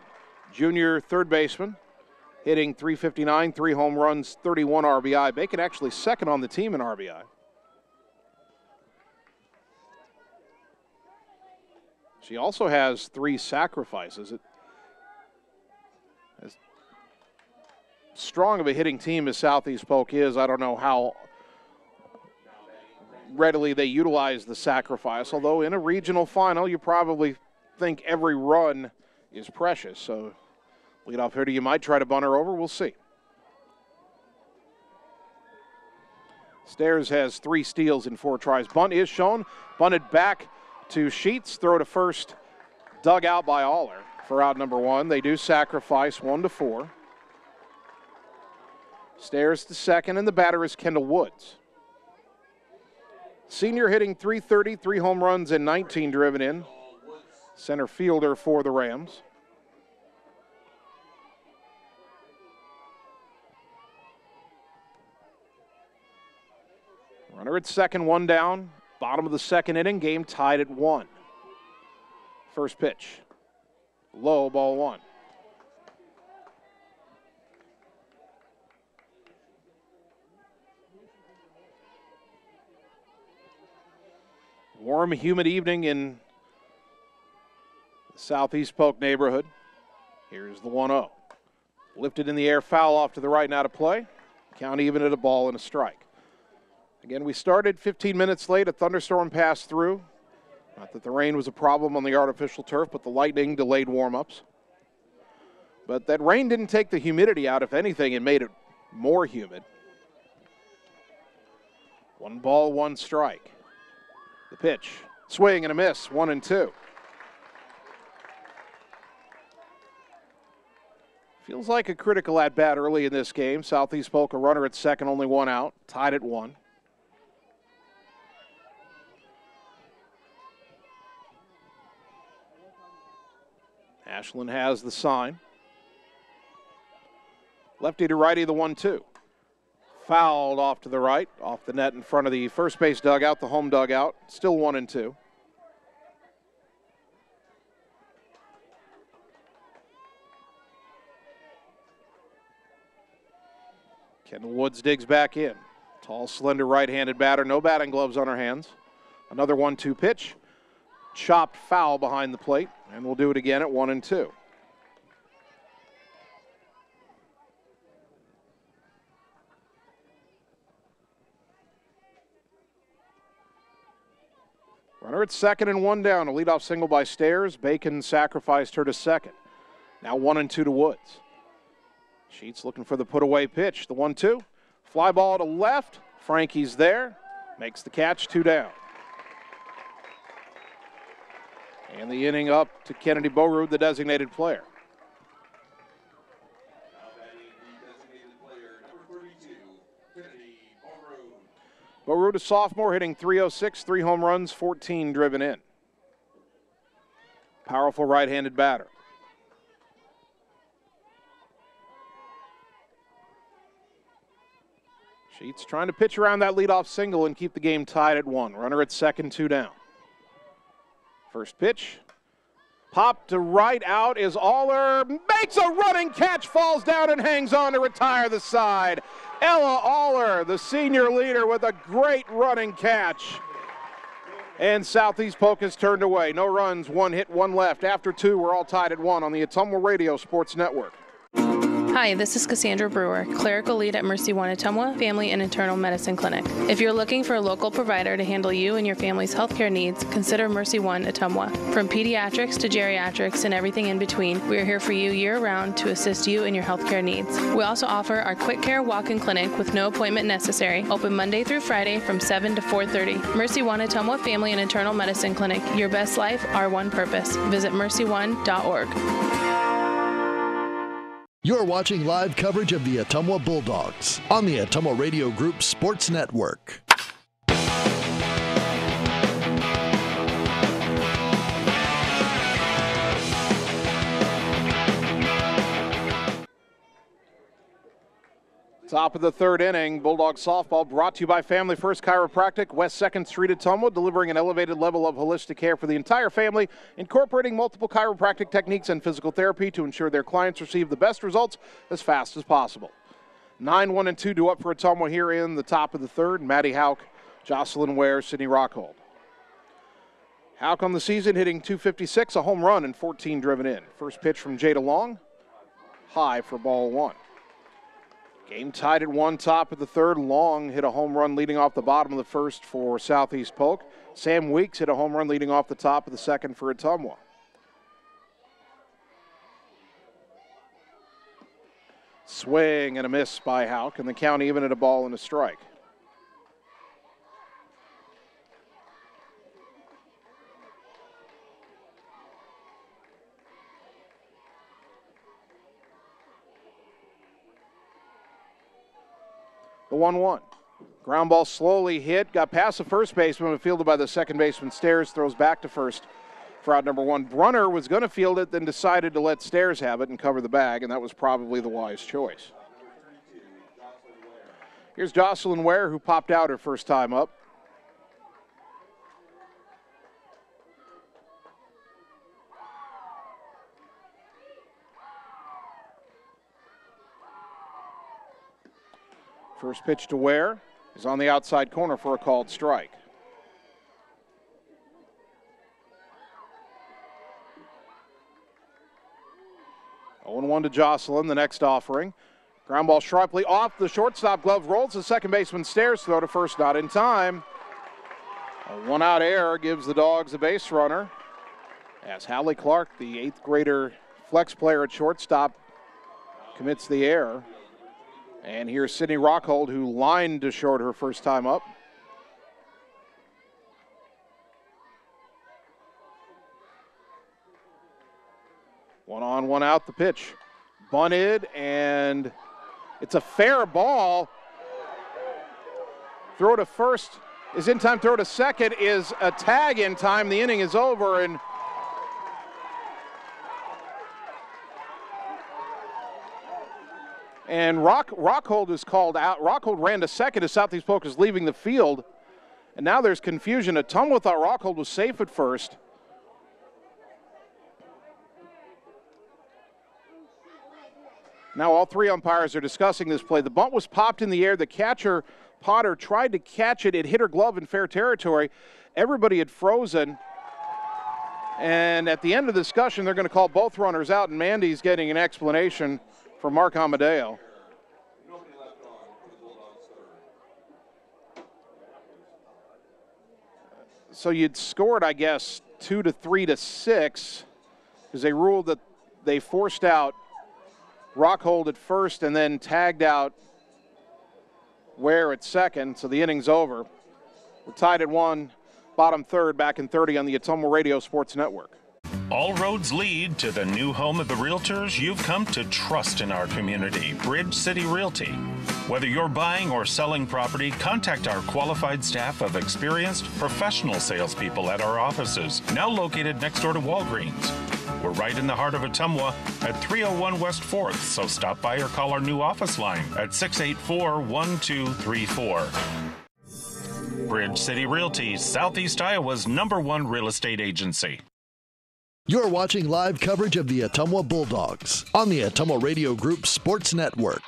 Junior third baseman, hitting .359, 3 home runs, 31 RBI. Bacon actually second on the team in RBI. She also has 3 sacrifices. As strong of a hitting team as Southeast Polk is, I don't know how readily they utilize the sacrifice, although in a regional final you probably think every run is precious. So leadoff hitter, you might try to bunt her over. We'll see. Stairs has 3 steals in 4 tries. Bunt is shown. Bunted back to Sheets. Throw to first. Dug out by Aller for out number 1. They do sacrifice 1-4. Stairs to second, and the batter is Kendall Woods. Senior hitting .330, 3 home runs and 19 driven in. Center fielder for the Rams. Runner at second, 1 down. Bottom of the second inning, game tied at 1. First pitch. Low, ball 1. Warm, humid evening in the Southeast Polk neighborhood. Here's the 1-0. Lifted in the air, foul off to the right and out of play. Count even at a ball and a strike. Again, we started 15 minutes late. A thunderstorm passed through. Not that the rain was a problem on the artificial turf, but the lightning delayed warm-ups. But that rain didn't take the humidity out. If anything, it made it more humid. 1 ball, 1 strike. The pitch, swing and a miss, 1-2. Feels like a critical at-bat early in this game. Southeast Polk a runner at second, only 1 out, tied at 1. Ashland has the sign. Lefty to righty, the 1-2. Fouled off to the right, off the net in front of the first base dugout, the home dugout. Still 1-2. Kendall Woods digs back in. Tall, slender right-handed batter, no batting gloves on her hands. Another 1-2 pitch. Chopped foul behind the plate, and we'll do it again at 1-2. Runner at second and 1 down. A leadoff single by Stairs. Bacon sacrificed her to second. Now 1-2 to Woods. Sheets looking for the put-away pitch. The 1-2. Fly ball to left. Frankie's there. Makes the catch, 2 down. And the inning up to Kennedy Borud, the designated player. Borud, a sophomore, hitting .306, 3 home runs, 14 driven in. Powerful right-handed batter. Sheets trying to pitch around that leadoff single and keep the game tied at 1. Runner at second, 2 down. First pitch. Pop to right, out is Aller. Makes a running catch, falls down and hangs on to retire the side. Ella Aller, the senior leader, with a great running catch. And Southeast Polk has turned away. No runs, 1 hit, 1 left. After 2, we're all tied at 1 on the Ottumwa Radio Sports Network. Hi, this is Cassandra Brewer, clerical lead at Mercy One Ottumwa Family and Internal Medicine Clinic. If you're looking for a local provider to handle you and your family's healthcare needs, consider Mercy One Ottumwa. From pediatrics to geriatrics and everything in between, we are here for you year-round to assist you in your healthcare needs. We also offer our quick care walk-in clinic with no appointment necessary, open Monday through Friday from 7 to 4:30. Mercy One Ottumwa Family and Internal Medicine Clinic. Your best life, our one purpose. Visit mercyone.org. You're watching live coverage of the Ottumwa Bulldogs on the Ottumwa Radio Group Sports Network. Top of the third inning, Bulldog softball brought to you by Family First Chiropractic, West 2nd Street, Ottumwa, delivering an elevated level of holistic care for the entire family, incorporating multiple chiropractic techniques and physical therapy to ensure their clients receive the best results as fast as possible. 9-1 and 2 due up for Ottumwa here in the top of the third. Maddie Hauk, Jocelyn Ware, Sydney Rockhold. Hauk on the season hitting .256, a home run and 14 driven in. First pitch from Jada Long, high for ball one. Game tied at 1, top of the third. Long hit a home run leading off the bottom of the first for Southeast Polk. Sam Weeks hit a home run leading off the top of the second for Ottumwa. Swing and a miss by Hauk, and the count even at a ball and a strike. The 1-1. Ground ball slowly hit, got past the first baseman, but fielded by the second baseman. Stairs throws back to first for out number one. Brunner was going to field it, then decided to let Stairs have it and cover the bag, and that was probably the wise choice. Here's Jocelyn Ware, who popped out her first time up. First pitch to Ware is on the outside corner for a called strike. Oh, 0-1 to Jocelyn, the next offering. Ground ball sharply off the shortstop glove, rolls the second baseman. Stairs throw to first, not in time. A one-out error gives the Dogs a base runner as Hallie Clark, the 8th grader flex player at shortstop, commits the error. And here's Sydney Rockhold, who lined to short her first time up. One on, one out, the pitch. Bunted, and it's a fair ball. Throw to first is in time, throw to second is a tag in time. The inning is over, and Rockhold is called out. Rockhold ran to second as Southeast Polk is leaving the field. And now there's confusion. Ottumwa thought Rockhold was safe at first. Now all three umpires are discussing this play. The bunt was popped in the air. The catcher, Potter, tried to catch it. It hit her glove in fair territory. Everybody had frozen. And at the end of the discussion, they're going to call both runners out, and Mandy's getting an explanation from Mark Amadeo. So you'd scored, I guess, 2-3 to 6, because they ruled that they forced out Rockhold at first and then tagged out Ware at second, so the inning's over. We're tied at 1, bottom third, back in 30 on the Ottumwa Radio Sports Network. All roads lead to the new home of the realtors you've come to trust in our community, Bridge City Realty. Whether you're buying or selling property, contact our qualified staff of experienced professional salespeople at our offices, now located next door to Walgreens. We're right in the heart of Ottumwa at 301 West 4th, so stop by or call our new office line at 684-1234. Bridge City Realty, Southeast Iowa's #1 real estate agency. You're watching live coverage of the Ottumwa Bulldogs on the Ottumwa Radio Group Sports Network.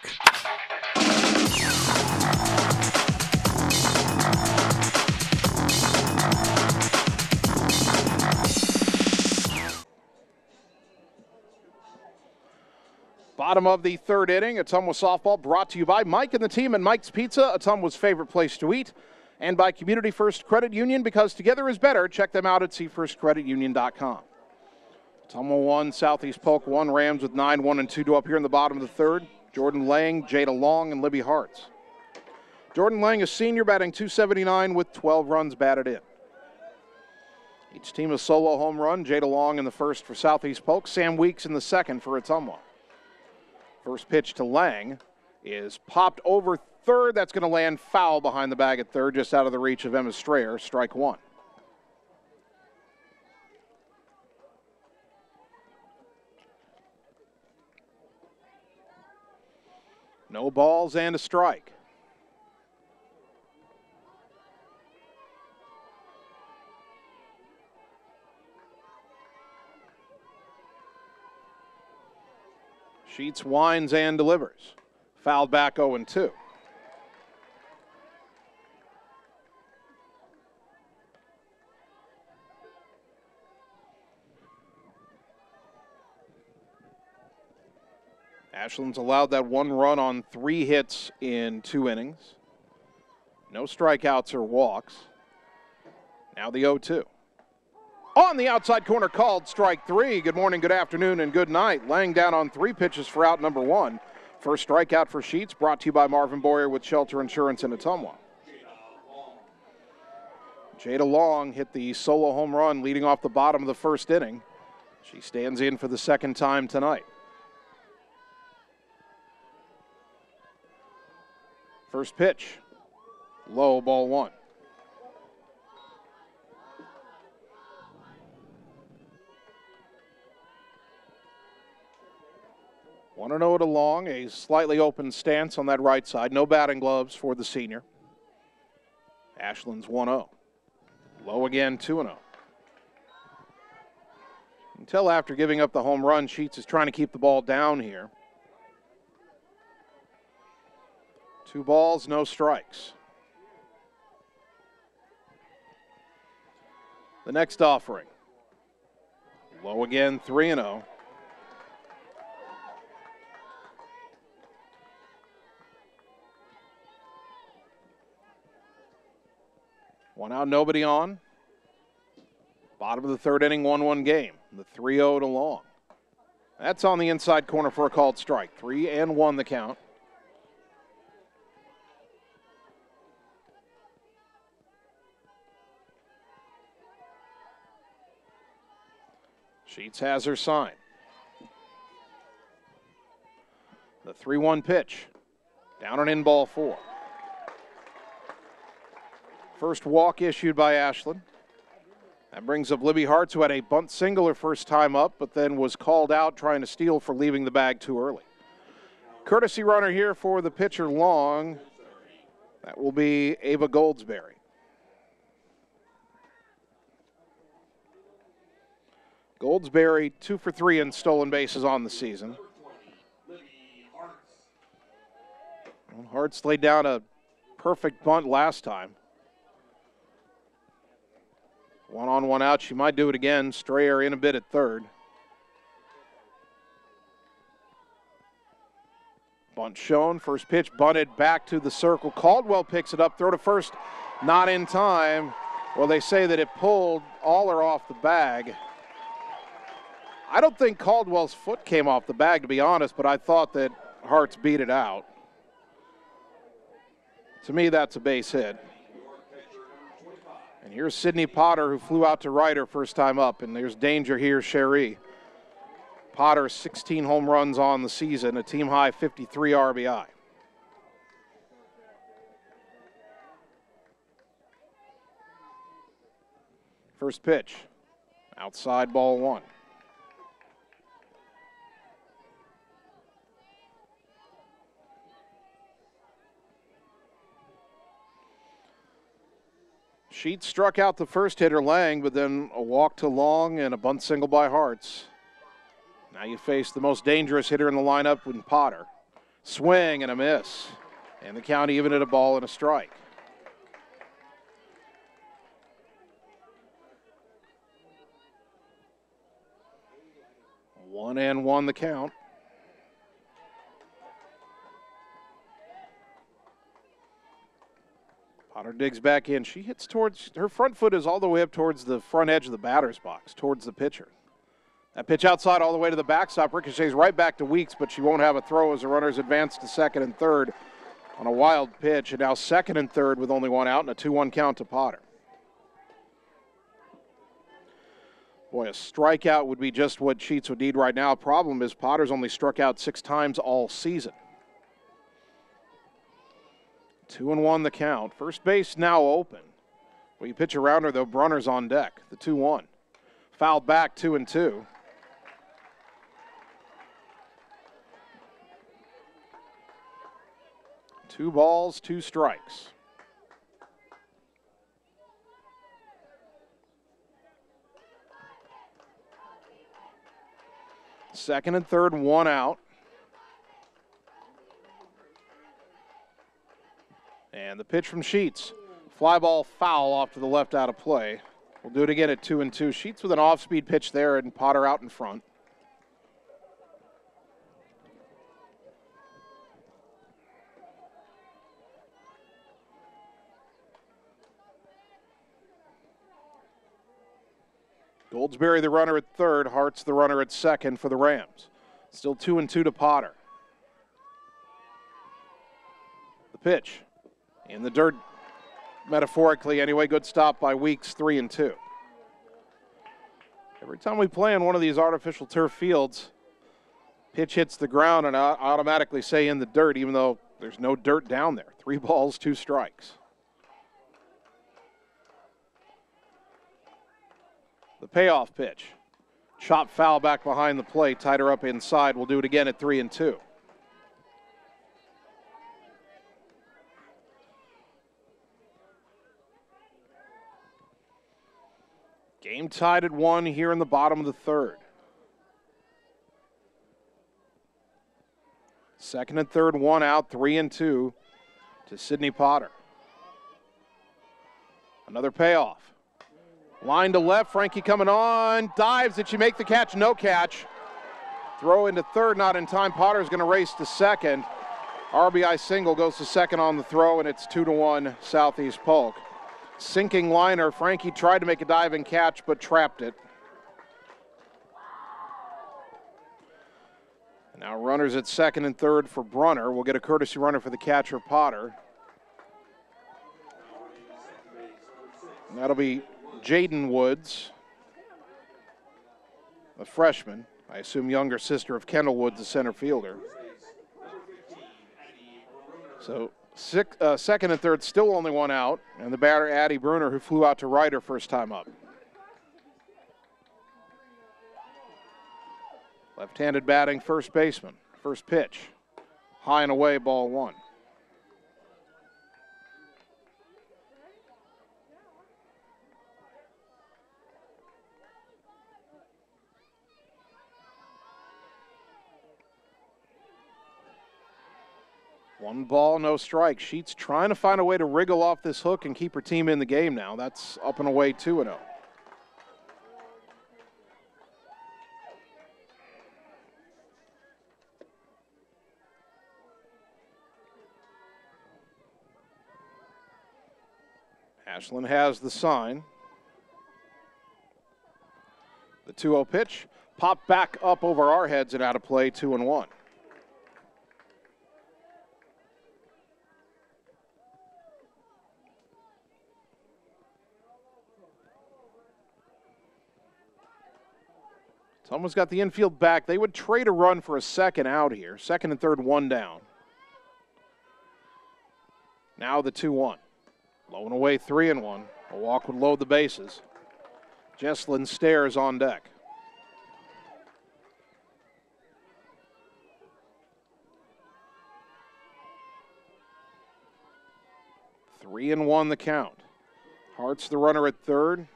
Bottom of the third inning, Ottumwa softball brought to you by Mike and the team at Mike's Pizza, Ottumwa's favorite place to eat, and by Community First Credit Union, because together is better. Check them out at cfirstcreditunion.com. Ottumwa 1, Southeast Polk 1, Rams with 9-1 and 2 to up here in the bottom of the third. Jordan Lang, Jada Long, and Libby Hartz. Jordan Lang, a senior, batting .279 with 12 runs batted in. Each team a solo home run. Jada Long in the first for Southeast Polk. Sam Weeks in the second for Ottumwa. First pitch to Lang is popped over third. That's going to land foul behind the bag at third, just out of the reach of Emma Strayer. Strike one. No balls and a strike. Sheets winds and delivers. Fouled back 0-2. Ashland's allowed that 1 run on 3 hits in 2 innings. No strikeouts or walks. Now the 0-2. On the outside corner, called strike 3. Good morning, good afternoon, and good night. Laying down on 3 pitches for out number 1. First strikeout for Sheets, brought to you by Marvin Boyer with Shelter Insurance in Ottumwa. Jada Long hit the solo home run leading off the bottom of the first inning. She stands in for the second time tonight. First pitch, low, ball 1. One and 0 to Long, a slightly open stance on that right side. No batting gloves for the senior. Ashland's 1-0. Low again, 2-0. Until after giving up the home run, Sheets is trying to keep the ball down here. 2 balls, no strikes. The next offering. Low again, 3-0. One out, nobody on. Bottom of the third inning, 1-1 game. The 3-0 to Long. That's on the inside corner for a called strike. 3-1 the count. Sheets has her sign. The 3-1 pitch. Down and in, ball 4. First walk issued by Ashland. That brings up Libby Hartz, who had a bunt single her first time up, but then was called out trying to steal for leaving the bag too early. Courtesy runner here for the pitcher Long. That will be Ava Goldsberry. Goldsberry 2 for 3 in stolen bases on the season. Hartz laid down a perfect bunt last time. 1 on, 1 out. She might do it again. Strayer in a bit at third. Bunt shown. First pitch bunted back to the circle. Caldwell picks it up. Throw to first. Not in time. Well, they say that it pulled Aller off the bag. I don't think Caldwell's foot came off the bag, to be honest, but I thought that Hartz beat it out. To me, that's a base hit. And here's Sydney Potter, who flew out to right her first time up, and there's danger here, Cherie. Potter, 16 home runs on the season, a team-high 53 RBI. First pitch, outside, ball 1. Sheets struck out the first hitter, Lang, but then a walk to Long and a bunt single by Hartz. Now you face the most dangerous hitter in the lineup with Potter. Swing and a miss. And the count even at a ball and a strike. One and one the count. Potter digs back in. She hits towards, her front foot is all the way up towards the front edge of the batter's box, towards the pitcher. That pitch outside all the way to the backstop. Ricochets right back to Weeks, but she won't have a throw as the runners advance to second and third on a wild pitch. And now second and third with only 1 out and a 2-1 count to Potter. Boy, a strikeout would be just what Sheets would need right now. Problem is Potter's only struck out 6 times all season. 2-1 the count. First base now open. Well, you pitch around her, though. Brunner's on deck. The 2-1. Fouled back, 2-2. 2 balls, 2 strikes. Second and third, 1 out. And the pitch from Sheets. Fly ball foul off to the left out of play. We'll do it again at 2-2. Sheets with an off-speed pitch there and Potter out in front. Goldsberry the runner at third, Hart's the runner at second for the Rams. Still 2-2 to Potter. The pitch in the dirt, metaphorically anyway. Good stop by Weeks, 3-2. Every time we play on one of these artificial turf fields, pitch hits the ground and I automatically say in the dirt, even though there's no dirt down there. 3 balls, 2 strikes. The payoff pitch. Chop foul back behind the plate, tied her up inside. We'll do it again at 3-2. Game tied at 1 here in the bottom of the third. Second and third, 1 out, 3-2 to Sydney Potter. Another payoff. Line to left, Frankie coming on, dives. Did she make the catch? No catch. Throw into third, not in time. Potter's going to race to second. RBI single goes to second on the throw, and it's 2-1 Southeast Polk. Sinking liner, Frankie tried to make a dive and catch, but trapped it. Now runners at second and third for Brunner. We'll get a courtesy runner for the catcher, Potter. And that'll be Jaden Woods, a freshman. I assume younger sister of Kendall Woods, the center fielder. So second and third, still only 1 out, and the batter, Addie Bruner, who flew out to right her first time up. Left-handed batting, first baseman. First pitch, high and away, ball 1. One ball, no strike. Sheets trying to find a way to wriggle off this hook and keep her team in the game now. That's up and away 2-0. Ashland has the sign. The 2-0 pitch popped back up over our heads and out of play, 2-1. Someone's got the infield back. They would trade a run for a second out here. Second and third, 1 down. Now the 2-1. Low and away, 3-1. A walk would load the bases. Jesslyn Stairs on deck. Three and 1 the count. Hart's the runner at third.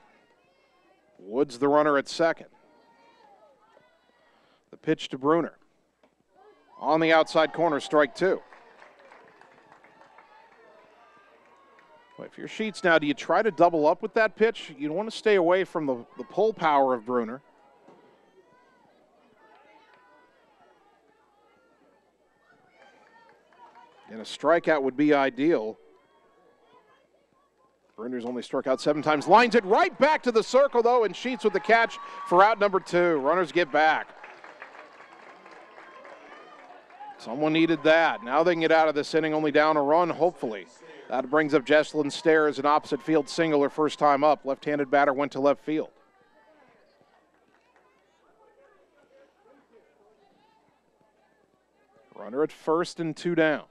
Woods the runner at second. The pitch to Bruner. On the outside corner, strike 2. Well, if you're Sheets now, do you try to double up with that pitch? You want to stay away from the pull power of Bruner. And a strikeout would be ideal. Bruner's only struck out 7 times. Lines it right back to the circle, though, and Sheets with the catch for out number 2. Runners get back. Someone needed that. Now they can get out of this inning only down a run, hopefully. That brings up Jesslyn Stairs, an opposite field single her first time up. Left-handed batter went to left field. Runner at first and 2 down.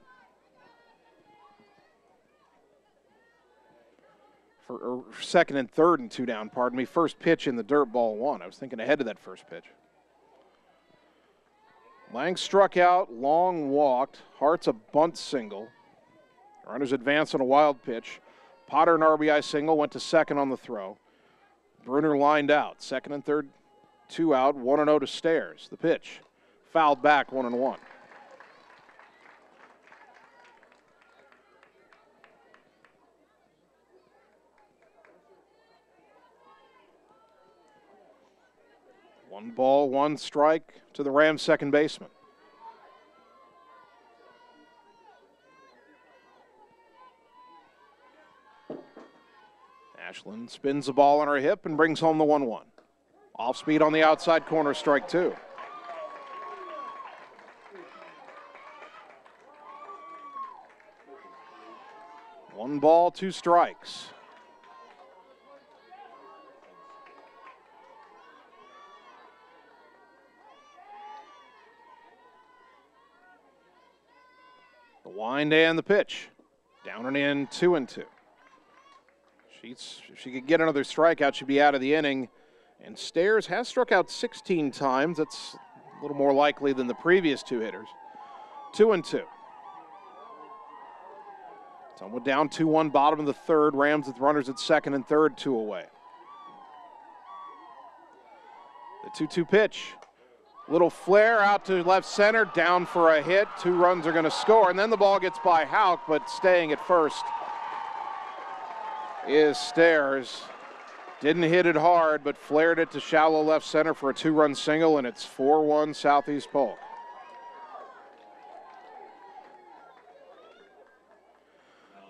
For second and third and 2 down, pardon me. First pitch in the dirt, ball 1. I was thinking ahead of that first pitch. Lang struck out, Long walked. Hart's a bunt single. Runners advance on a wild pitch. Potter, an RBI single, went to second on the throw. Bruner lined out. Second and third, 2 out, 1-0 to Stairs. The pitch. Fouled back, 1-1. One ball, 1 strike to the Rams' second baseman. Ashland spins the ball on her hip and brings home the 1-1. Off speed on the outside corner, strike 2. One ball, 2 strikes. The wind and the pitch. Down and in, 2-2. If she could get another strikeout, she'd be out of the inning. And Stairs has struck out 16 times. That's a little more likely than the previous 2 hitters. 2-2. Ottumwa down 2-1, bottom of the third. Rams with runners at second and third, 2 away. The 2-2 pitch. Little flare out to left center, down for a hit. 2 runs are going to score, and then the ball gets by Hauk, but staying at first is Stairs. Didn't hit it hard, but flared it to shallow left center for a 2-run single, and it's 4-1 Southeast Polk.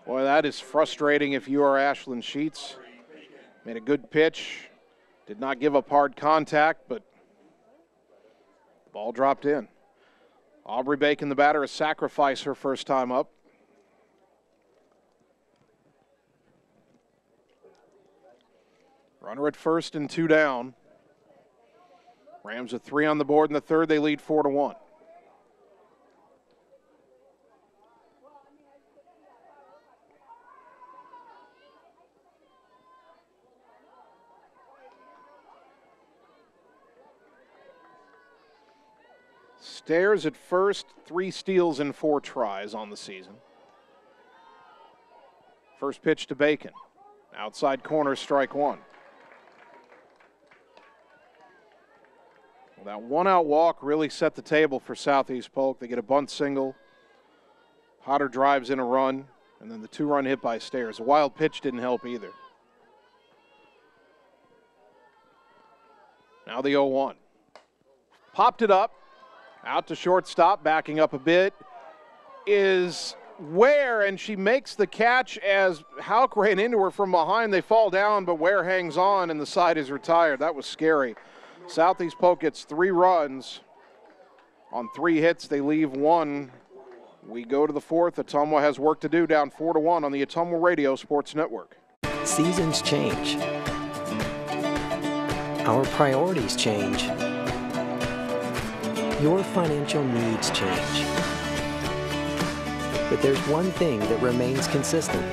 Boy, that is frustrating if you are Ashland Sheets. Made a good pitch. Did not give up hard contact, but the ball dropped in. Aubrey Bacon, the batter, a sacrifice her first time up. Runner at first and 2 down. Rams with 3 on the board in the third. They lead 4-1. Stairs at first, 3 steals in 4 tries on the season. First pitch to Bacon. Outside corner, strike 1. Well, that 1-out walk really set the table for Southeast Polk. They get a bunt single. Potter drives in a run, and then the 2-run hit by Stairs. A wild pitch didn't help either. Now the 0-1. Popped it up. Out to shortstop, backing up a bit, is Ware, and she makes the catch as Hauk ran into her from behind. They fall down, but Ware hangs on, and the side is retired. That was scary. Southeast Polk gets 3 runs on 3 hits. They leave 1. We go to the 4th. Ottumwa has work to do, down 4-1 on the Ottumwa Radio Sports Network. Seasons change. Our priorities change. Your financial needs change. But there's one thing that remains consistent: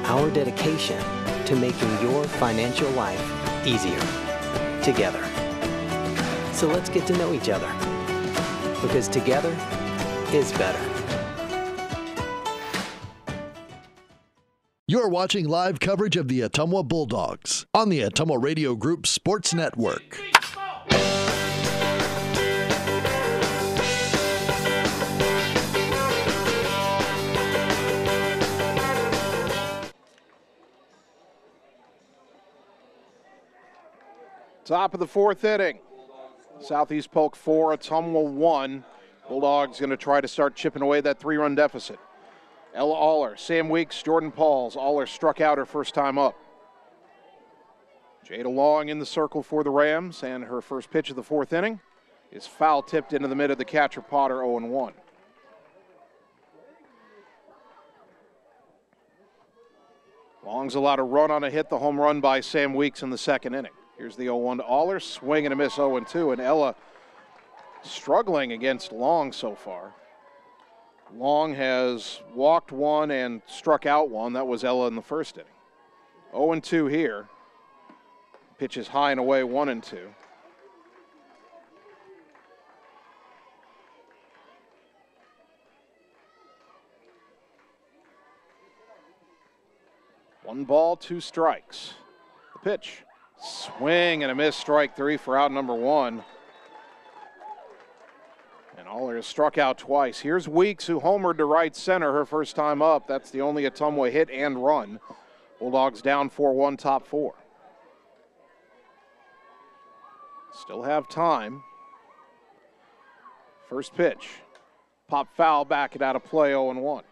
our dedication to making your financial life easier together. So let's get to know each other, because together is better. You're watching live coverage of the Ottumwa Bulldogs on the Ottumwa Radio Group Sports Network. Top of the 4th inning. Southeast Polk 4, Ottumwa 1. Bulldogs going to try to start chipping away that 3-run deficit. Ella Aller, Sam Weeks, Jordan Pauls. Aller struck out her first time up. Jada Long in the circle for the Rams, and her first pitch of the 4th inning is foul tipped into the mid of the catcher Potter, 0-1. Long's allowed a run on a hit, the home run by Sam Weeks in the 2nd inning. Here's the 0-1 to Aller, swing and a miss, 0-2, and Ella struggling against Long so far. Long has walked 1 and struck out 1. That was Ella in the 1st inning. 0-2 here. Pitch is high and away, 1-2. 1 ball, 2 strikes. The pitch. Swing and a miss, strike 3 for out number 1. And Aller has struck out twice. Here's Weeks, who homered to right center her first time up. That's the only Ottumwa hit and run. Bulldogs down 4-1, top 4. Still have time. First pitch. Pop foul, back it out of play, 0-1.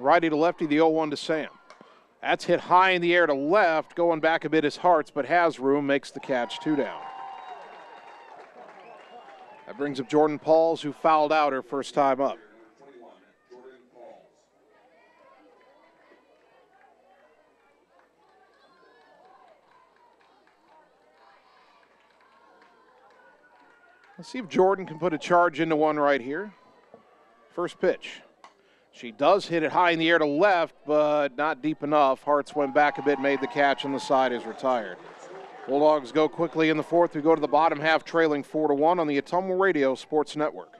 Righty to lefty, the 0-1 to Sam. That's hit high in the air to left, going back a bit is Hartz, but has room, makes the catch, 2 down. That brings up Jordan Pauls, who fouled out her first time up. Let's see if Jordan can put a charge into one right here. First pitch. She does hit it high in the air to left, but not deep enough. Hartz went back a bit, made the catch, and the side is retired. Bulldogs go quickly in the 4th. We go to the bottom half, trailing 4-1 on the Ottumwa Radio Sports Network.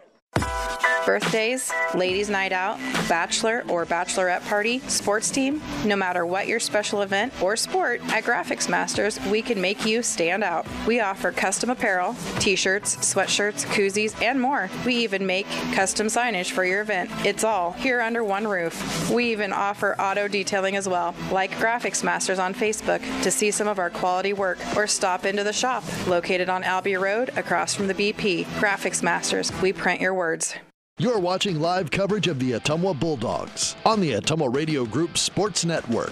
Birthdays, ladies' night out, bachelor or bachelorette party, sports team, no matter what your special event or sport, at Graphics Masters, we can make you stand out. We offer custom apparel, t-shirts, sweatshirts, koozies, and more. We even make custom signage for your event. It's all here under one roof. We even offer auto detailing as well. Like Graphics Masters on Facebook to see some of our quality work, or stop into the shop located on Albia Road across from the BP. Graphics Masters, we print your words. You're watching live coverage of the Ottumwa Bulldogs on the Ottumwa Radio Group Sports Network.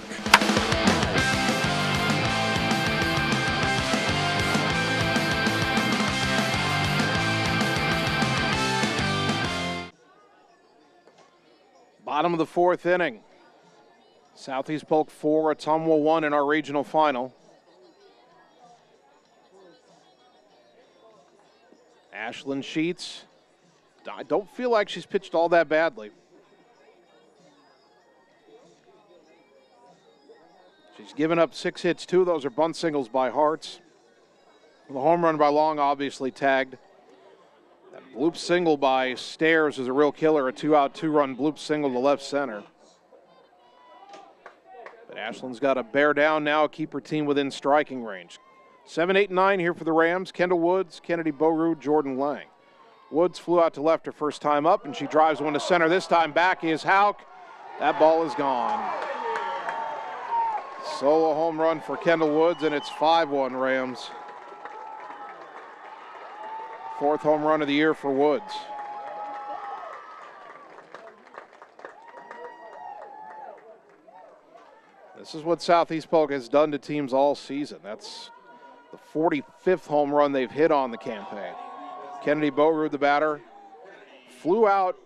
Bottom of the 4th inning. Southeast Polk 4, Ottumwa 1 in our regional final. Ashlyn Sheets. I don't feel like she's pitched all that badly. She's given up 6 hits, 2 of those are bunt singles by Hartz. The home run by Long obviously tagged. That bloop single by Stairs is a real killer, a 2-out, 2-run bloop single to left center. But Ashlyn's got to bear down now, keep her team within striking range. 7, 8, 9 here for the Rams. Kendall Woods, Kennedy Boru, Jordan Lang. Woods flew out to left her first time up, and she drives one to center. This time back is Hauk. That ball is gone. Solo home run for Kendall Woods, and it's 5-1 Rams. 4th home run of the year for Woods. This is what Southeast Polk has done to teams all season. That's the 45th home run they've hit on the campaign. Kennedy Boru, the batter, flew out.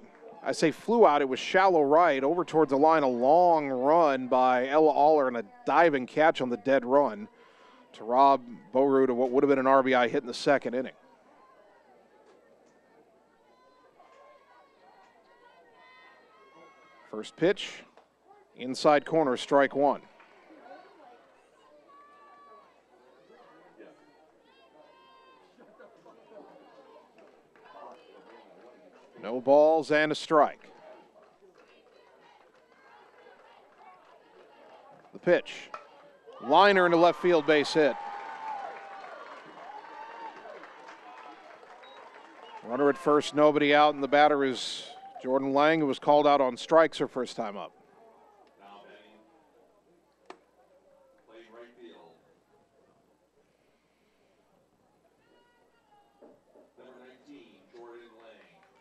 I say flew out, it was shallow right, over towards the line, a long run by Ella Aller and a diving catch on the dead run to rob Boru to what would have been an RBI hit in the 2nd inning. First pitch, inside corner, strike 1. No balls and a strike. The pitch. Liner into left field, base hit. Runner at first, nobody out, and the batter is Jordan Lang, who was called out on strikes her first time up.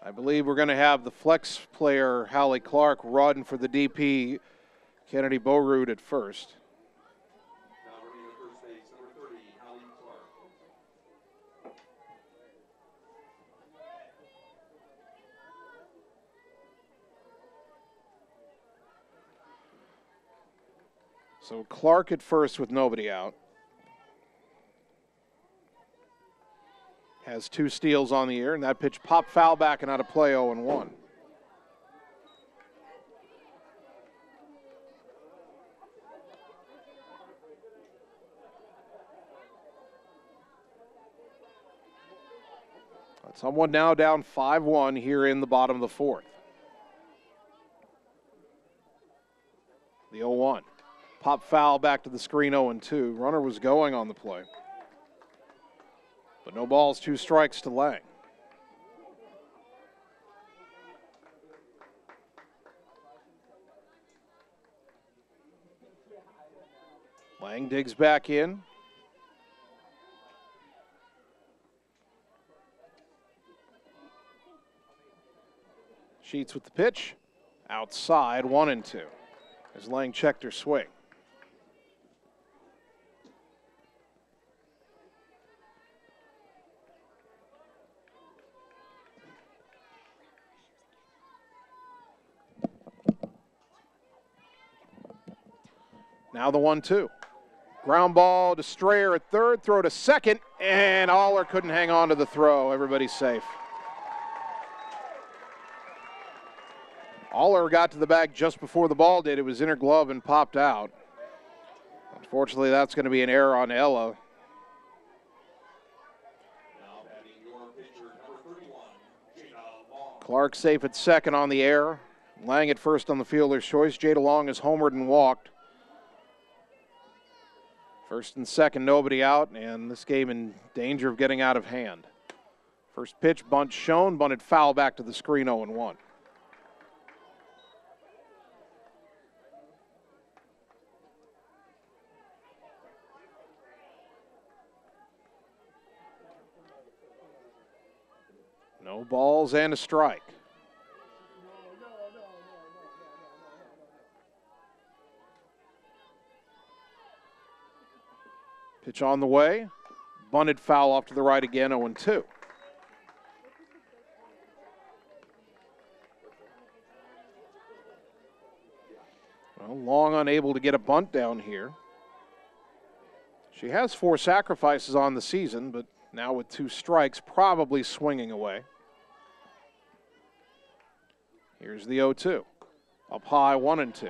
I believe we're going to have the flex player, Hallie Clark, run for the DP, Kennedy Boru at first. So Clark at first with nobody out. Has 2 steals on the year, and that pitch popped foul back and out of play, 0-1. Someone now down 5-1 here in the bottom of the fourth. The 0-1. Pop foul back to the screen, 0-2. Runner was going on the play. But no balls, 2 strikes to Lang. Lang digs back in. Sheets with the pitch. Outside, 1-2. As Lang checked her swing. Now the 1-2. Ground ball to Strayer at third, throw to second, and Aller couldn't hang on to the throw. Everybody's safe. Aller got to the bag just before the ball did. It was in her glove and popped out. Unfortunately, that's going to be an error on Ella. Clark safe at second on the air. Lang at first on the fielder's choice. Jada Long has homered and walked. First and second, nobody out, and this game in danger of getting out of hand. First pitch, bunt shown, bunted foul back to the screen, 0-1. No balls and a strike. Pitch on the way. Bunted foul off to the right again, 0-2. Well, Long unable to get a bunt down here. She has 4 sacrifices on the season, but now with 2 strikes, probably swinging away. Here's the 0-2. Up high, 1-2.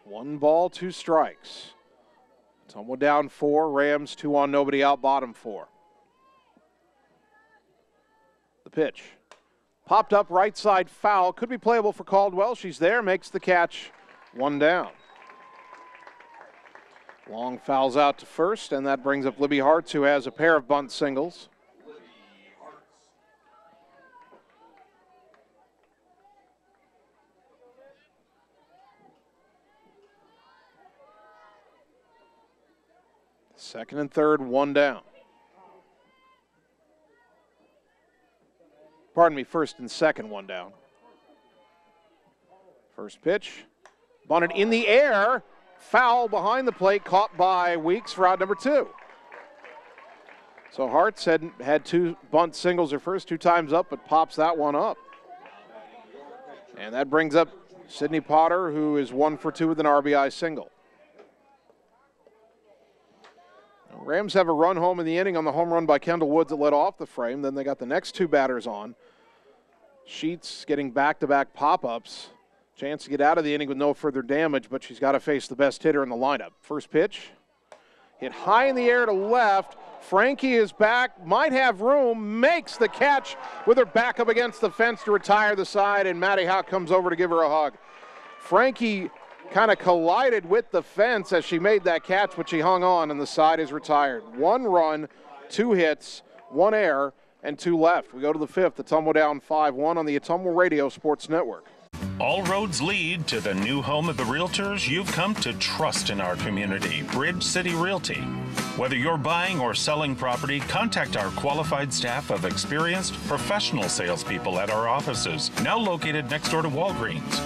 One ball, 2 strikes. Ottumwa down 4, Rams 2 on, nobody out, bottom 4. The pitch. Popped up right side foul. Could be playable for Caldwell. She's there, makes the catch. 1 down. Long fouls out to first, and that brings up Libby Hartz, who has a pair of bunt singles. Second and third, 1 down. Pardon me, first and second, 1 down. First pitch, bunted in the air, foul behind the plate, caught by Weeks for out number 2. So Hartz had 2 bunt singles her first 2 times up, but pops that one up. And that brings up Sydney Potter, who is 1 for 2 with an RBI single. Rams have a run home in the inning on the home run by Kendall Woods that led off the frame. Then they got the next 2 batters on. Sheets getting back-to-back pop-ups. Chance to get out of the inning with no further damage, but she's got to face the best hitter in the lineup. First pitch, hit high in the air to left. Frankie is back, might have room, makes the catch with her back up against the fence to retire the side, and Maddie Howe comes over to give her a hug. Frankie kind of collided with the fence as she made that catch, but she hung on, and the side is retired. 1 run, 2 hits, 1 error, and 2 left. We go to the 5th. Ottumwa down 5-1 on the Ottumwa Radio Sports Network. All roads lead to the new home of the realtors you've come to trust in our community, Bridge City Realty. Whether you're buying or selling property, contact our qualified staff of experienced professional salespeople at our offices, now located next door to Walgreens.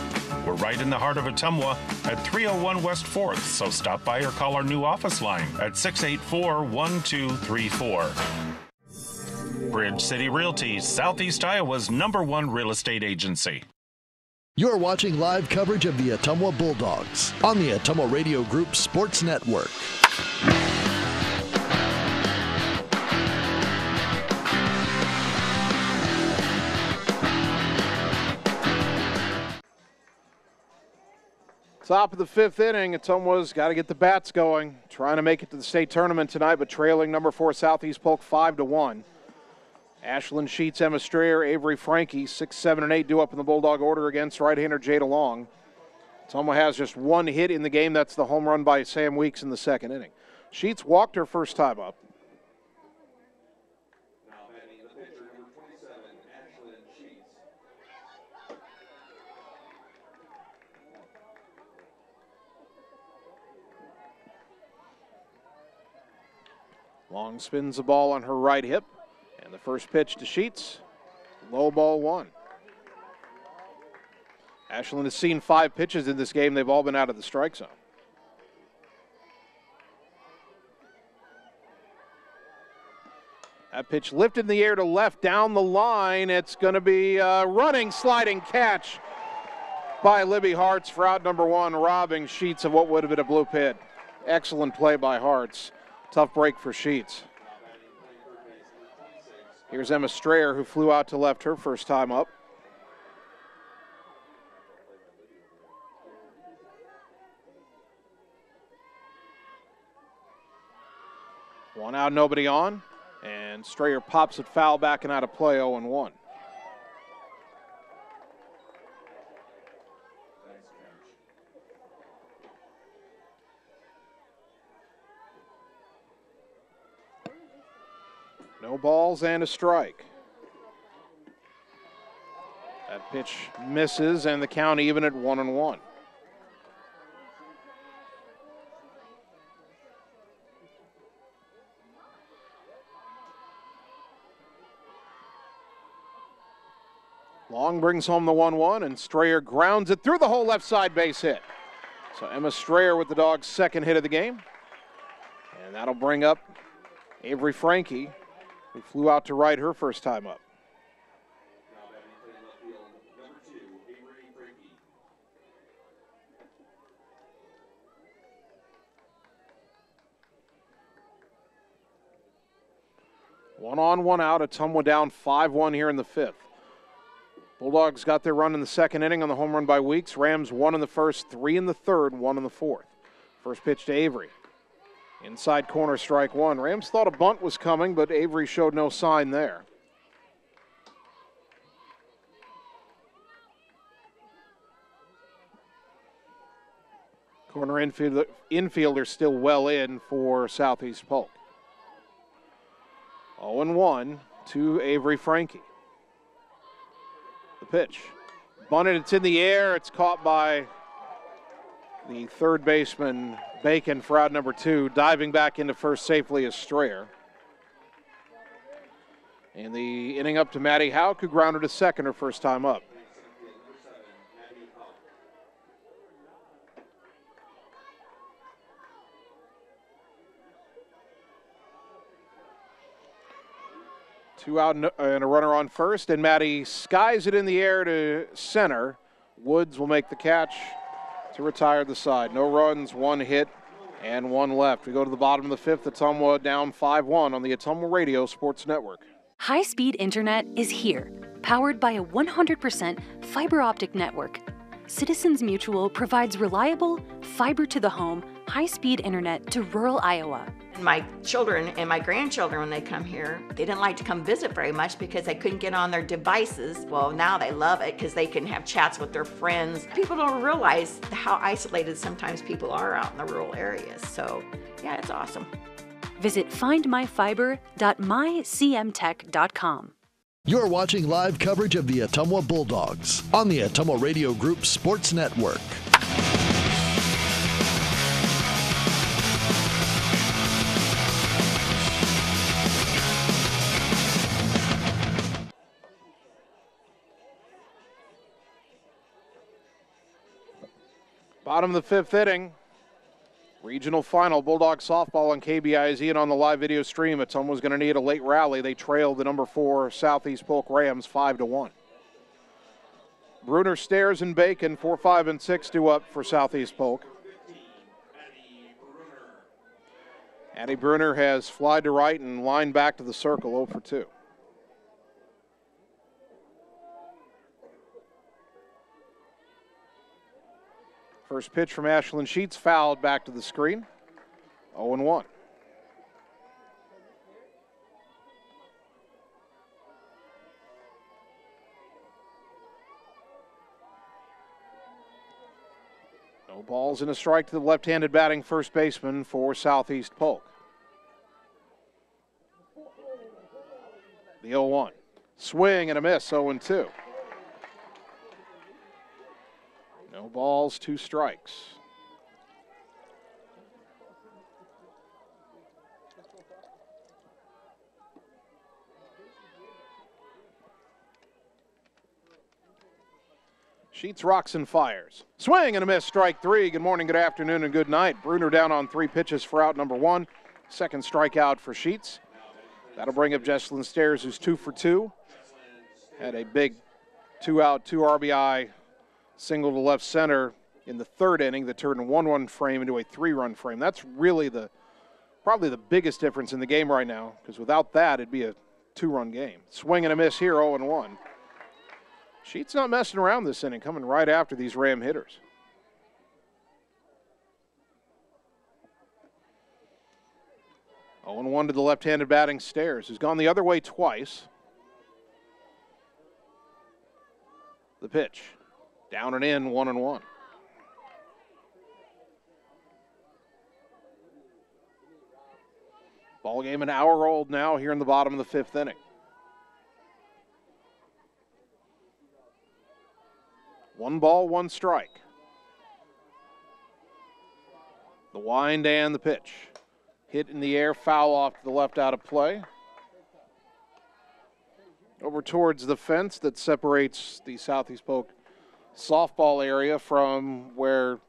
We're right in the heart of Ottumwa at 301 West 4th, so stop by or call our new office line at 684-1234. Bridge City Realty, Southeast Iowa's #1 real estate agency. You're watching live coverage of the Ottumwa Bulldogs on the Ottumwa Radio Group Sports Network. Top of the 5th inning, Ottumwa's got to get the bats going. Trying to make it to the state tournament tonight, but trailing number 4 Southeast Polk 5-1. Ashlyn Sheets, Emma Strayer, Avery Frankie, 6, 7, and 8 due up in the Bulldog order against right-hander Jada Long. Ottumwa has just one hit in the game. That's the home run by Sam Weeks in the 2nd inning. Sheets walked her first time up. Long spins the ball on her right hip. And the first pitch to Sheets, low ball 1. Ashlyn has seen 5 pitches in this game. They've all been out of the strike zone. That pitch lifted in the air to left down the line. It's going to be a running, sliding catch by Libby Hartz for out number 1, robbing Sheets of what would have been a blue pit. Excellent play by Hartz. Tough break for Sheets. Here's Emma Strayer, who flew out to left her first time up. One out, nobody on. And Strayer pops it foul back and out of play, 0-1. No balls and a strike. That pitch misses, and the count even at 1-1. Long brings home the 1-1, and Strayer grounds it through the whole left side base hit. So Emma Strayer with the Dogs' 2nd hit of the game. And that'll bring up Avery Frankie, who flew out to right her first time up. One on, one out. Ottumwa down 5-1 here in the 5th. Bulldogs got their run in the 2nd inning on the home run by Weeks. Rams 1 in the 1st, 3 in the 3rd, 1 in the 4th. First pitch to Avery. Inside corner, strike 1. Rams thought a bunt was coming, but Avery showed no sign there. Corner infielder still well in for Southeast Polk. 0-1 to Avery Frankie. The pitch. Bunted, it's in the air. It's caught by the 3rd baseman, Bacon, for out number 2. Diving back into first safely is Strayer. And the inning up to Maddie Hauk, who grounded to 2nd her first time up. Two out and a runner on first, and Maddie skies it in the air to center. Woods will make the catch to retire the side. No runs, 1 hit, and 1 left. We go to the bottom of the 5th. Ottumwa down 5-1 on the Ottumwa Radio Sports Network. High-speed internet is here, powered by a 100% fiber optic network. Citizens Mutual provides reliable, fiber-to-the-home, high-speed internet to rural Iowa. My children and my grandchildren, when they come here, they didn't like to come visit very much because they couldn't get on their devices. Well, now they love it because they can have chats with their friends. People don't realize how isolated sometimes people are out in the rural areas. So, yeah, it's awesome. Visit findmyfiber.mycmtech.com. You're watching live coverage of the Ottumwa Bulldogs on the Ottumwa Radio Group Sports Network. Bottom of the 5th inning. Regional final, Bulldog softball on KBIZ and on the live video stream. Ottumwa's going to need a late rally. They trailed the number 4 Southeast Polk Rams 5-1. Bruner, Stairs, and Bacon, 4, 5, and 6 due up for Southeast Polk. Addie Bruner has flied to right and lined back to the circle, 0 for 2. First pitch from Ashlyn Sheets, fouled back to the screen. 0-1. No balls and a strike to the left-handed batting first baseman for Southeast Polk. The 0-1. Swing and a miss, 0-2. No balls, 2 strikes. Sheets rocks and fires. Swing and a miss, strike 3. Good morning, good afternoon, and good night. Bruner down on 3 pitches for out number 1. Second strikeout for Sheets. That'll bring up Jesselyn Stairs, who's 2 for 2. Had a big 2-out, 2 RBI single to left center in the 3rd inning that turned a 1-run frame into a 3-run frame. That's really probably the biggest difference in the game right now, because without that, it'd be a 2-run game. Swing and a miss here, 0-1. Sheets not messing around this inning, coming right after these Ram hitters. Oh, 0-1 to the left-handed batting Stairs, who's gone the other way twice. The pitch, down and in, 1-1. Ball game an hour old now here in the bottom of the 5th inning. 1 ball, 1 strike. The wind and the pitch. Hit in the air, foul off to the left, out of play. Over towards the fence that separates the Southeast Polk softball area from where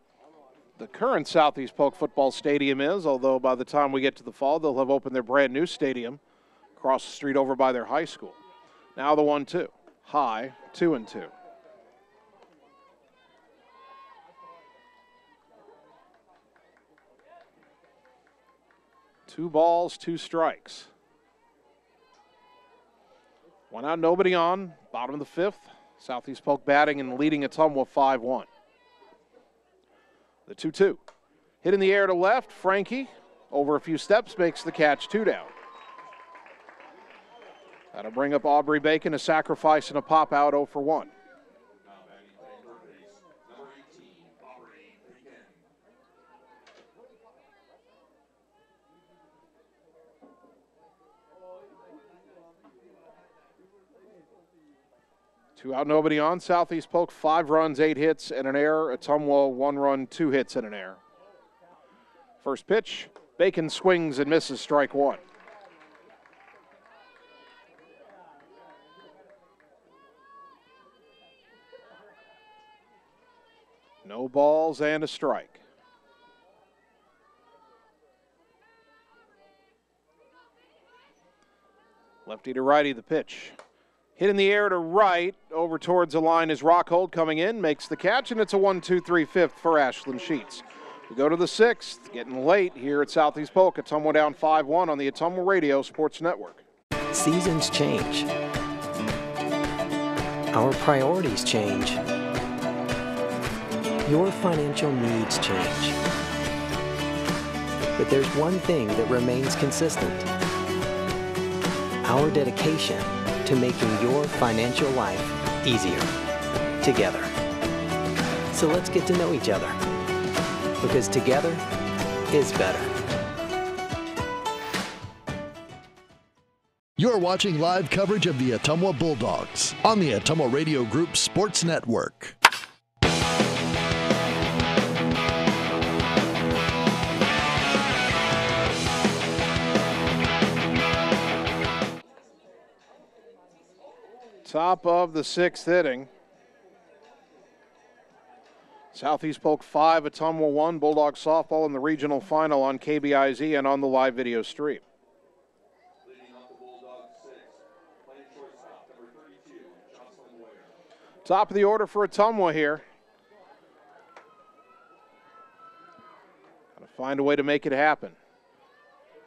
the current Southeast Polk football stadium is, although by the time we get to the fall, they'll have opened their brand new stadium across the street over by their high school. Now the 1-2. High, 2-2. Two balls, 2 strikes. 1 out, nobody on. Bottom of the 5th. Southeast Polk batting and leading Ottumwa 5-1. The 2-2. Hit in the air to left. Frankie, over a few steps, makes the catch, 2 down. That'll bring up Aubrey Bacon, a sacrifice and a pop out, 0 for 1. Two out, nobody on. Southeast Polk, 5 runs, 8 hits, and an error. Ottumwa, 1 run, 2 hits, and an error. First pitch, Bacon swings and misses, strike 1. No balls and a strike. Lefty to righty, the pitch. Hit in the air to right, over towards the line is Rockhold coming in, makes the catch, and it's a 1-2-3 5th for Ashlyn Sheets. We go to the 6th, getting late here at Southeast Polk. Ottumwa down 5-1 on the Ottumwa Radio Sports Network. Seasons change. Our priorities change. Your financial needs change. But there's one thing that remains consistent. Our dedication to making your financial life easier together. So let's get to know each other, because together is better. You're watching live coverage of the Ottumwa Bulldogs on the Ottumwa Radio Group Sports Network. Top of the 6th inning. Southeast Polk 5, Ottumwa 1. Bulldog softball in the regional final on KBIZ and on the live video stream. Top of the order for Ottumwa here. Gotta find a way to make it happen.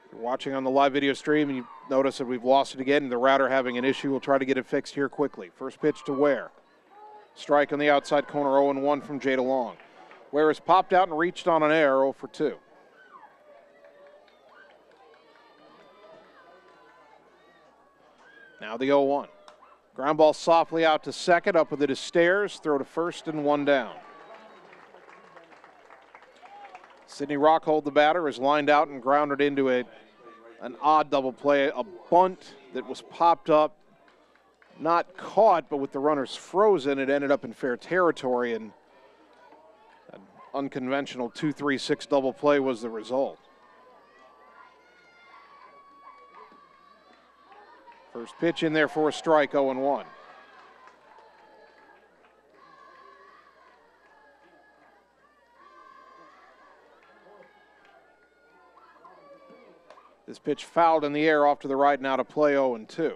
If you're watching on the live video stream and you notice that we've lost it again and the router having an issue, we'll try to get it fixed here quickly. First pitch to Ware. Strike on the outside corner, 0-1 from Jada Long. Ware has popped out and reached on an error, 0 for 2. Now the 0-1. Ground ball softly out to second, up with it is Stairs, throw to first and 1 down. Sidney Rockhold, the batter, is lined out and grounded into an odd double play, a bunt that was popped up, not caught, but with the runners frozen, it ended up in fair territory, and an unconventional 2-3-6 double play was the result. First pitch in there for a strike, 0-1. This pitch fouled in the air off to the right, now to play 0-2.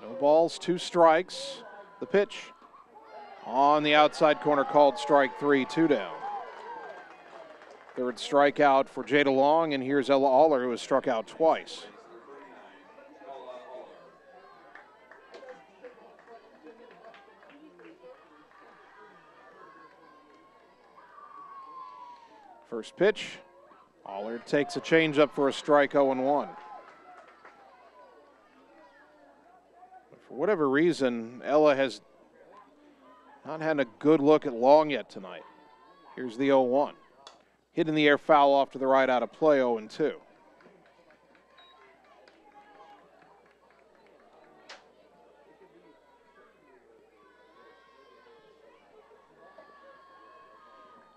No balls, 2 strikes. The pitch on the outside corner called strike 3, 2 down. Third strikeout for Jada Long, and here's Ella Aller, who has struck out twice. First pitch, Aller takes a changeup for a strike, 0-1. For whatever reason, Ella has not had a good look at Long yet tonight. Here's the 0-1. Hit in the air, foul off to the right, out of play, 0-2.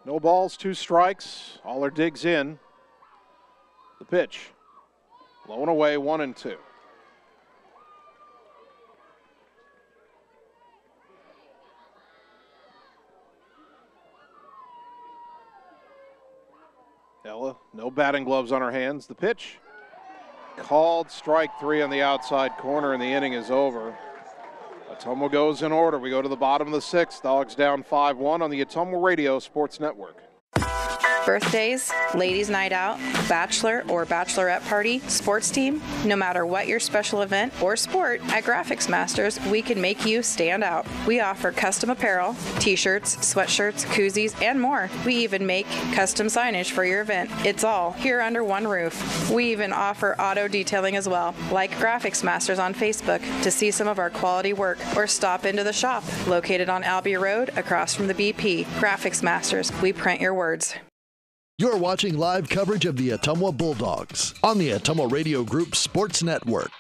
No balls, 2 strikes. Aller digs in. The pitch. Low and away, 1-2. Ella, no batting gloves on her hands. The pitch. Called strike 3 on the outside corner, and the inning is over. Ottumwa goes in order. We go to the bottom of the 6th. Dogs down 5-1 on the Ottumwa Radio Sports Network. Birthdays, ladies' night out, bachelor or bachelorette party, sports team, no matter what your special event or sport, at Graphics Masters, we can make you stand out. We offer custom apparel, t-shirts, sweatshirts, koozies, and more. We even make custom signage for your event. It's all here under one roof. We even offer auto detailing as well. Like Graphics Masters on Facebook to see some of our quality work, or stop into the shop located on Albee Road across from the BP. Graphics Masters, we print your words. You're watching live coverage of the Ottumwa Bulldogs on the Ottumwa Radio Group Sports Network.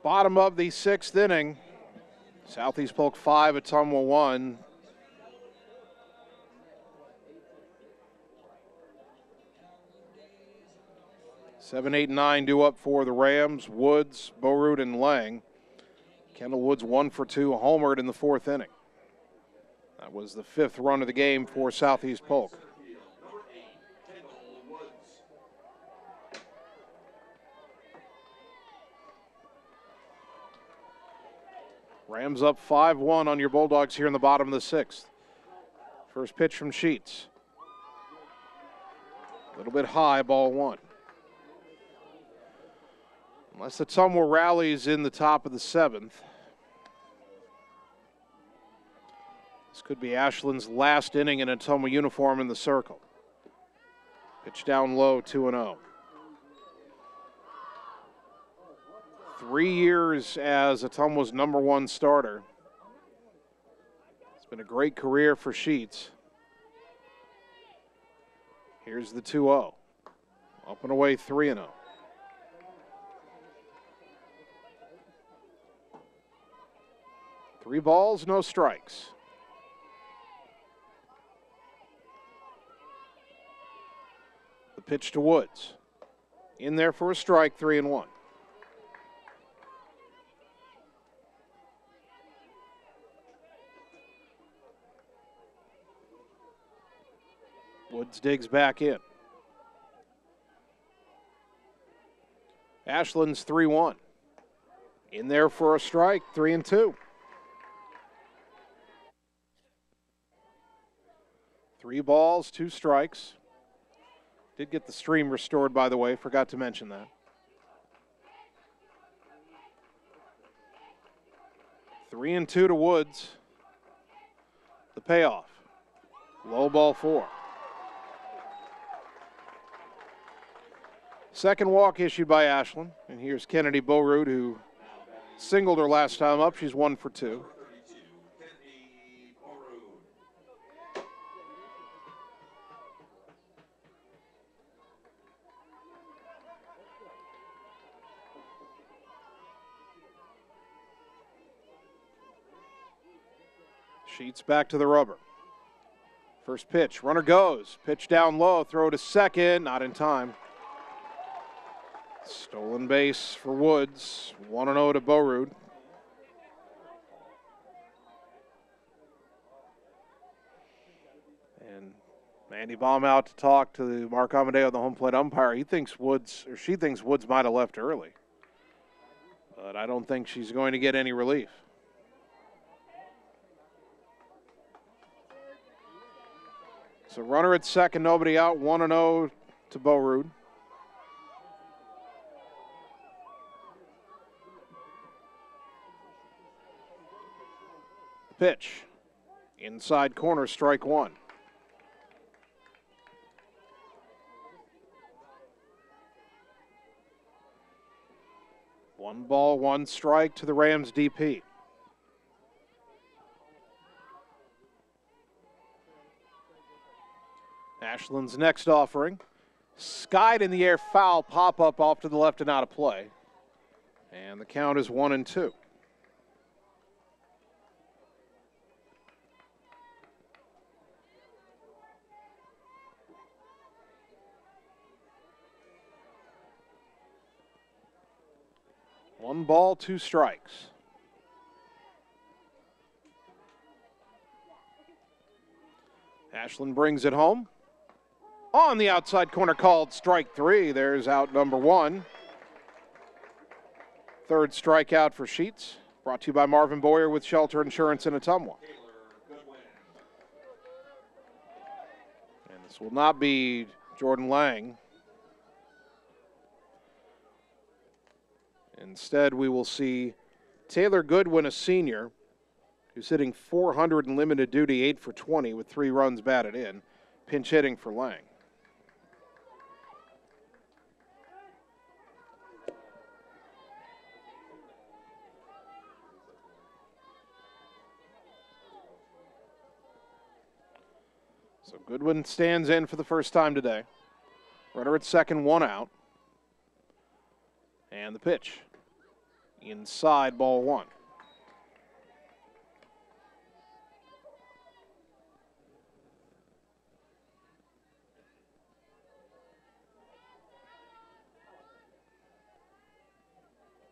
Bottom of the 6th inning. Southeast Polk 5, Ottumwa 1. Seven, 8, and 9 due up for the Rams. Woods, Borut, and Lang. Kendall Woods 1 for 2, homered in the 4th inning. That was the 5th run of the game for Southeast Polk. Rams up 5-1 on your Bulldogs here in the bottom of the 6th. First pitch from Sheets. A little bit high, ball 1. Unless the Ottumwa rallies in the top of the 7th. This could be Ashland's last inning in a Ottumwa uniform in the circle. Pitch down low, 2-0. 3 years as Ottumwa's #1 starter. It's been a great career for Sheets. Here's the 2-0. Up and away, 3-0. Three balls, no strikes. The pitch to Woods. In there for a strike, 3-1. Woods digs back in. Ashland's 3-1. In there for a strike, 3-2. 3 balls, 2 strikes. Did get the stream restored, by the way. Forgot to mention that. 3-2 to Woods. The payoff. Low ball 4. Second walk issued by Ashland. And here's Kennedy Boerud, who singled her last time up. She's 1 for 2. Sheets back to the rubber. First pitch, runner goes. Pitch down low, throw to second, not in time. Stolen base for Woods, 1-0 to Boerud. And Mandy Baum out to talk to Mark Amadeo, the home plate umpire. She thinks Woods might have left early. But I don't think she's going to get any relief. So runner at second, nobody out, 1-0 to Boerud. Pitch. Inside corner, strike 1. One ball, 1 strike to the Rams DP. Ashland's next offering. Skied in the air, foul, pop up off to the left and out of play. And the count is 1-2. One ball, 2 strikes. Ashland brings it home. On the outside corner, called strike 3. There's out number 1. Third strikeout for Sheets. Brought to you by Marvin Boyer with Shelter Insurance in Ottumwa. And this will not be Jordan Lang. Instead, we will see Taylor Goodwin, a senior, who's hitting .400 in limited duty, 8 for 20 with 3 runs batted in. Pinch hitting for Lang. So Goodwin stands in for the first time today. Runner at second, 1 out. And the pitch. Inside, ball 1.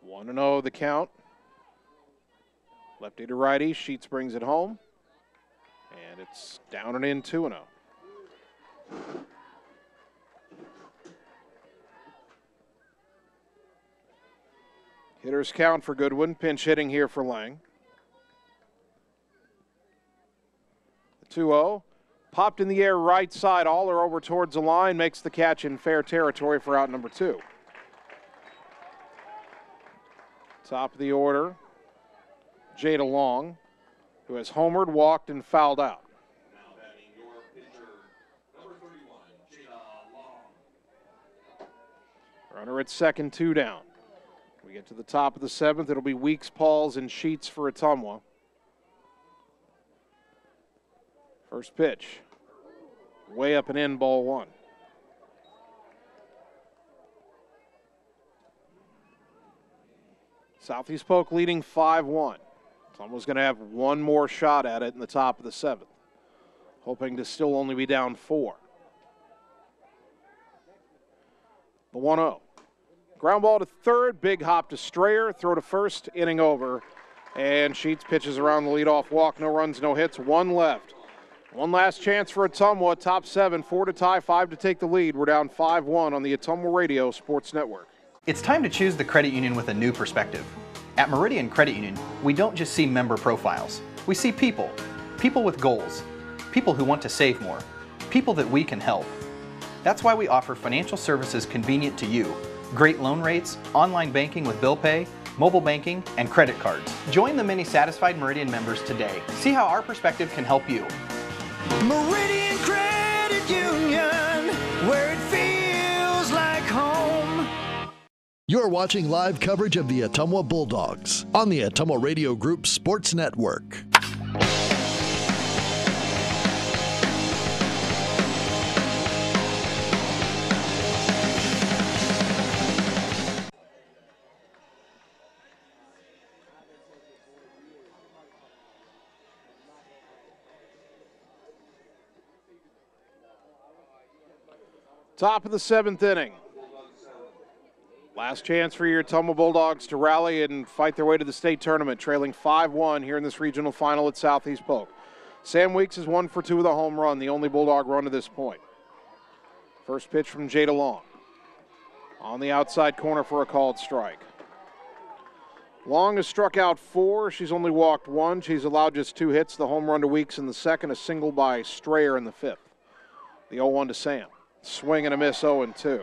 One and 0 the count. Lefty to righty. Sheets brings it home. And it's down and in, 2-0. Hitters count for Goodwin. Pinch hitting here for Lang. The 2-0. Popped in the air right side. Aller over towards the line. Makes the catch in fair territory for out number 2. Top of the order, Jada Long, who has homered, walked, and fouled out. Now batting your pitcher, number 31, Jada Long. Runner at second, 2 down. We get to the top of the 7th. It'll be Weeks, Pauls, and Sheets for Ottumwa. First pitch. Way up and in, ball 1. Southeast Polk leading 5-1. Ottumwa's going to have one more shot at it in the top of the 7th. Hoping to still only be down 4. The 1-0. Ground ball to third, big hop to Strayer, throw to first, inning over. And Sheets pitches around the leadoff walk, no runs, no hits, 1 left. One last chance for Ottumwa, top 7, 4 to tie, 5 to take the lead. We're down 5-1 on the Ottumwa Radio Sports Network. It's time to choose the credit union with a new perspective. At Meridian Credit Union, we don't just see member profiles. We see people. People with goals. People who want to save more. People that we can help. That's why we offer financial services convenient to you. Great loan rates, online banking with bill pay, mobile banking, and credit cards. Join the many satisfied Meridian members today. See how our perspective can help you. Meridian Credit Union, where it feels like home. You're watching live coverage of the Ottumwa Bulldogs on the Ottumwa Radio Group Sports Network. Top of the 7th inning. Last chance for your Ottumwa Bulldogs to rally and fight their way to the state tournament, trailing 5-1 here in this regional final at Southeast Polk. Sam Weeks is 1 for 2 with a home run, the only Bulldog run to this point. First pitch from Jada Long. On the outside corner for a called strike. Long has struck out 4. She's only walked 1. She's allowed just 2 hits. The home run to Weeks in the second, a single by Strayer in the 5th. The 0-1 to Sam. Swing and a miss, 0-2.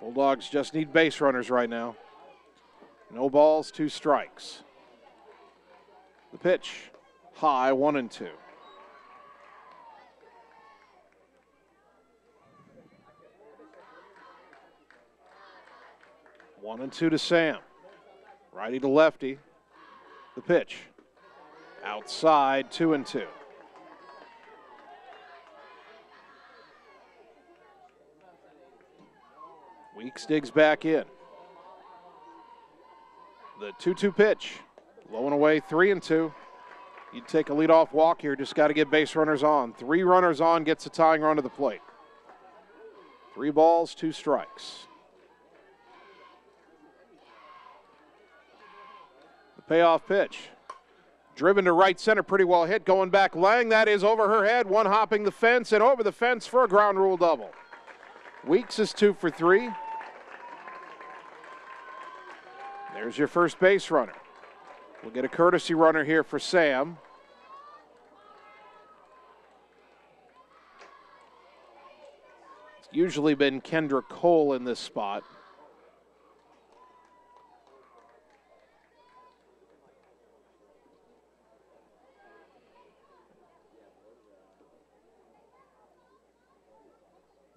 Bulldogs just need base runners right now. No balls, 2 strikes. The pitch, high, 1-2. One and two to Sam. Righty to lefty. The pitch, outside, 2-2. Weeks digs back in. The 2-2 pitch. Low and away, 3-2. You'd take a leadoff walk here, just got to get base runners on. 3 runners on, gets a tying run to the plate. 3 balls, 2 strikes. The payoff pitch. Driven to right center, pretty well hit. Going back, Lang, that is over her head. One hopping the fence and over the fence for a ground rule double. Weeks is 2 for 3. There's your first base runner. We'll get a courtesy runner here for Sam. It's usually been Kendra Cole in this spot.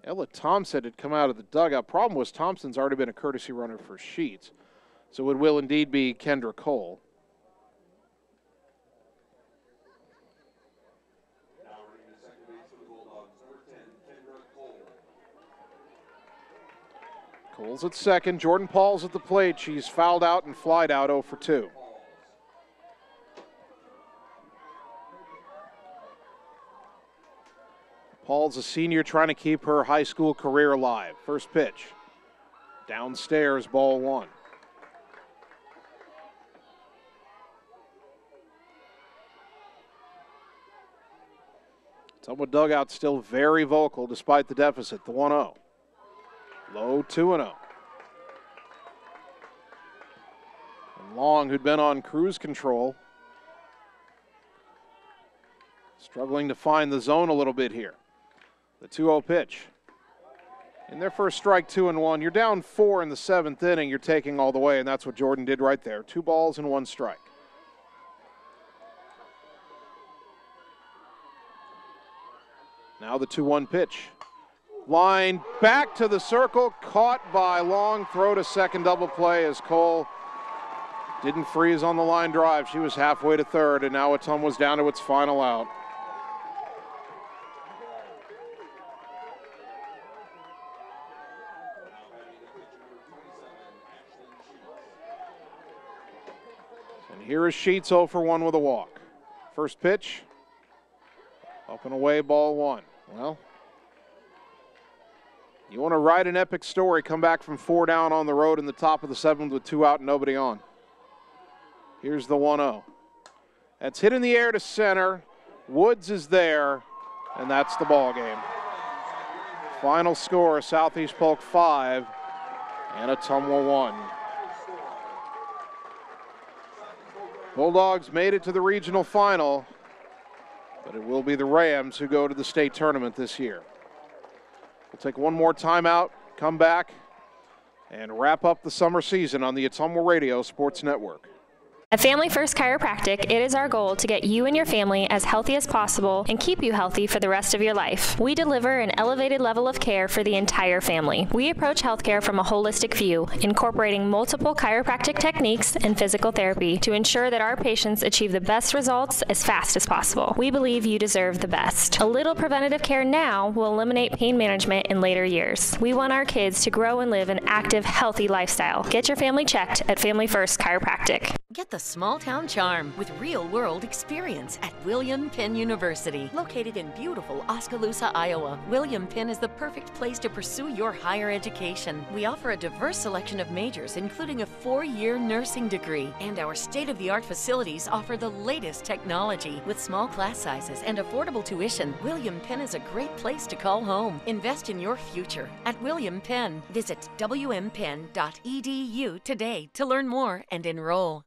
Ella Thompson had come out of the dugout. Problem was Thompson's already been a courtesy runner for Sheets. So it will indeed be Kendra Cole. Cole's at second. Jordan Paul's at the plate. She's fouled out and flied out 0 for 2. Paul's a senior trying to keep her high school career alive. First pitch. Downstairs, ball 1. Ottumwa dugout still very vocal despite the deficit. The 1-0. Low 2-0. And Long, who'd been on cruise control, struggling to find the zone a little bit here. The 2-0 pitch. In their first strike, 2-1. You're down 4 in the 7th inning. You're taking all the way, and that's what Jordan did right there. 2 balls and 1 strike. Now the 2-1 pitch. Line back to the circle, caught by Long. Throw to second, double play as Cole didn't freeze on the line drive. She was halfway to third, and now Ottumwa's down to its final out. And here is Sheets 0 for 1 with a walk. First pitch, up and away, ball 1. Well, you want to write an epic story, come back from 4 down on the road in the top of the 7th with 2 out and nobody on. Here's the 1-0. That's hit in the air to center. Woods is there, and that's the ball game. Final score, Southeast Polk 5 and Ottumwa 1. Bulldogs made it to the regional final, but it will be the Rams who go to the state tournament this year. We'll take one more timeout, come back, and wrap up the summer season on the Ottumwa Radio Sports Network. At Family First Chiropractic, it is our goal to get you and your family as healthy as possible and keep you healthy for the rest of your life. We deliver an elevated level of care for the entire family. We approach healthcare from a holistic view, incorporating multiple chiropractic techniques and physical therapy to ensure that our patients achieve the best results as fast as possible. We believe you deserve the best. A little preventative care now will eliminate pain management in later years. We want our kids to grow and live an active, healthy lifestyle. Get your family checked at Family First Chiropractic. Get the small town charm with real-world experience at William Penn University. Located in beautiful Oskaloosa, Iowa, William Penn is the perfect place to pursue your higher education. We offer a diverse selection of majors, including a 4-year nursing degree. And our state-of-the-art facilities offer the latest technology. With small class sizes and affordable tuition, William Penn is a great place to call home. Invest in your future at William Penn. Visit wmpenn.edu today to learn more and enroll.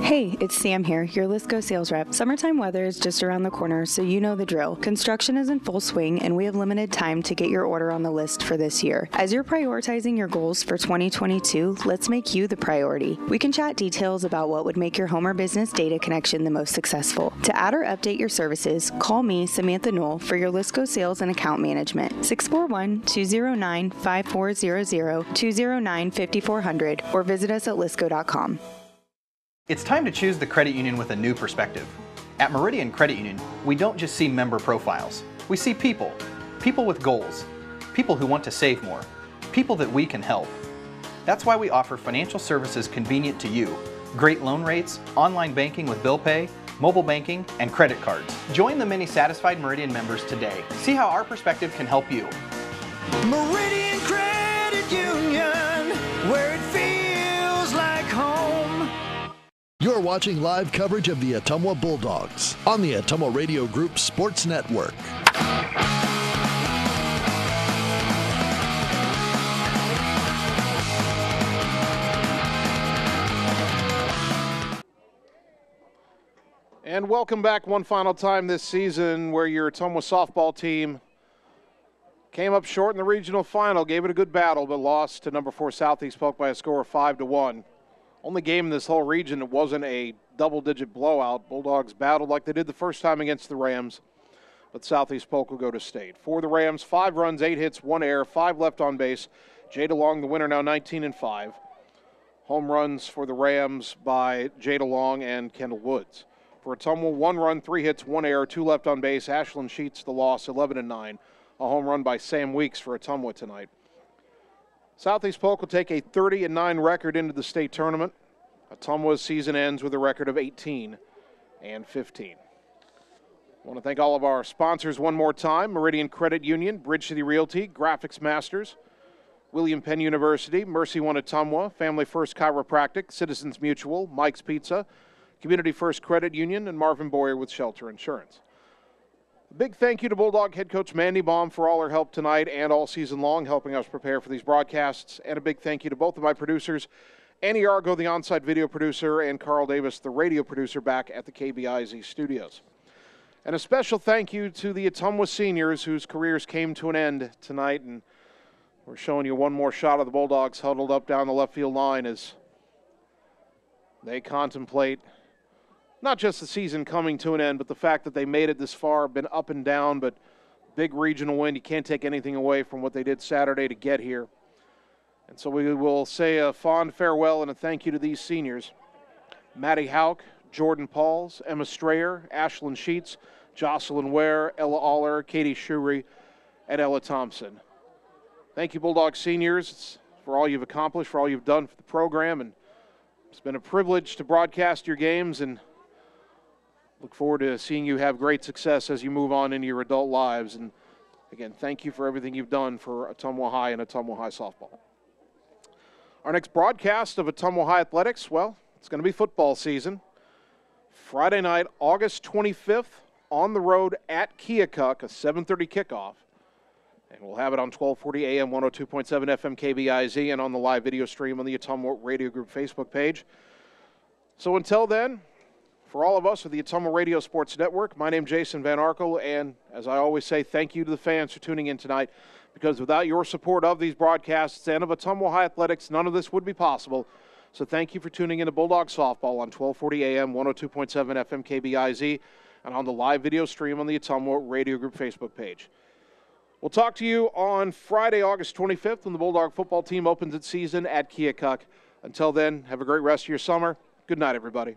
Hey, it's Sam here, your Lisco sales rep. Summertime weather is just around the corner, so you know the drill. Construction is in full swing, and we have limited time to get your order on the list for this year. As you're prioritizing your goals for 2022, let's make you the priority. We can chat details about what would make your home or business data connection the most successful. To add or update your services, call me, Samantha Knoll, for your Lisco sales and account management. 641-209-5400, 209-5400, or visit us at lisco.com. It's time to choose the credit union with a new perspective. At Meridian Credit Union, we don't just see member profiles. We see people. People with goals. People who want to save more. People that we can help. That's why we offer financial services convenient to you. Great loan rates, online banking with bill pay, mobile banking, and credit cards. Join the many satisfied Meridian members today. See how our perspective can help you. Meridian Credit Union, where it feels like home. You're watching live coverage of the Ottumwa Bulldogs on the Ottumwa Radio Group Sports Network. And welcome back one final time this season, where your Ottumwa softball team came up short in the regional final, gave it a good battle, but lost to number 4 Southeast Polk by a score of 5-1. Only game in this whole region that wasn't a double-digit blowout. Bulldogs battled like they did the first time against the Rams, but Southeast Polk will go to state. For the Rams, 5 runs, 8 hits, 1 error, 5 left on base. Jada Long, the winner, now 19-5. Home runs for the Rams by Jada Long and Kendall Woods. For Ottumwa, 1 run, 3 hits, 1 error, 2 left on base. Ashlyn Sheets, the loss, 11-9. A home run by Sam Weeks for Ottumwa tonight. Southeast Polk will take a 30-9 record into the state tournament. Ottumwa's season ends with a record of 18-15. I want to thank all of our sponsors one more time: Meridian Credit Union, Bridge City Realty, Graphics Masters, William Penn University, Mercy One Ottumwa, Family First Chiropractic, Citizens Mutual, Mike's Pizza, Community First Credit Union, and Marvin Boyer with Shelter Insurance. A big thank you to Bulldog head coach Mandy Baum for all her help tonight and all season long, helping us prepare for these broadcasts. And a big thank you to both of my producers, Annie Argo, the on-site video producer, and Carl Davis, the radio producer, back at the KBIZ studios. And a special thank you to the Ottumwa seniors whose careers came to an end tonight. And we're showing you one more shot of the Bulldogs huddled up down the left field line as they contemplate not just the season coming to an end, but the fact that they made it this far, been up and down, but big regional win. You can't take anything away from what they did Saturday to get here. And so we will say a fond farewell and a thank you to these seniors: Maddie Hauk, Jordan Pauls, Emma Strayer, Ashlyn Sheets, Jocelyn Ware, Ella Aller, Katie Shuri, and Ella Thompson. Thank you, Bulldog seniors, for all you've accomplished, for all you've done for the program. And it's been a privilege to broadcast your games, and look forward to seeing you have great success as you move on into your adult lives. And again, thank you for everything you've done for Ottumwa High and Ottumwa High softball. Our next broadcast of Ottumwa High athletics, well, it's going to be football season. Friday night, August 25th, on the road at Keokuk, a 7:30 kickoff. And we'll have it on 1240 AM, 102.7 FM KBIZ, and on the live video stream on the Ottumwa Radio Group Facebook page. So until then, for all of us at the Ottumwa Radio Sports Network, my name is Jason Van Arkel, and as I always say, thank you to the fans for tuning in tonight, because without your support of these broadcasts and of Ottumwa High Athletics, none of this would be possible. So thank you for tuning in to Bulldog Softball on 1240 AM, 102.7 FM KBIZ, and on the live video stream on the Ottumwa Radio Group Facebook page. We'll talk to you on Friday, August 25th, when the Bulldog football team opens its season at Keokuk. Until then, have a great rest of your summer. Good night, everybody.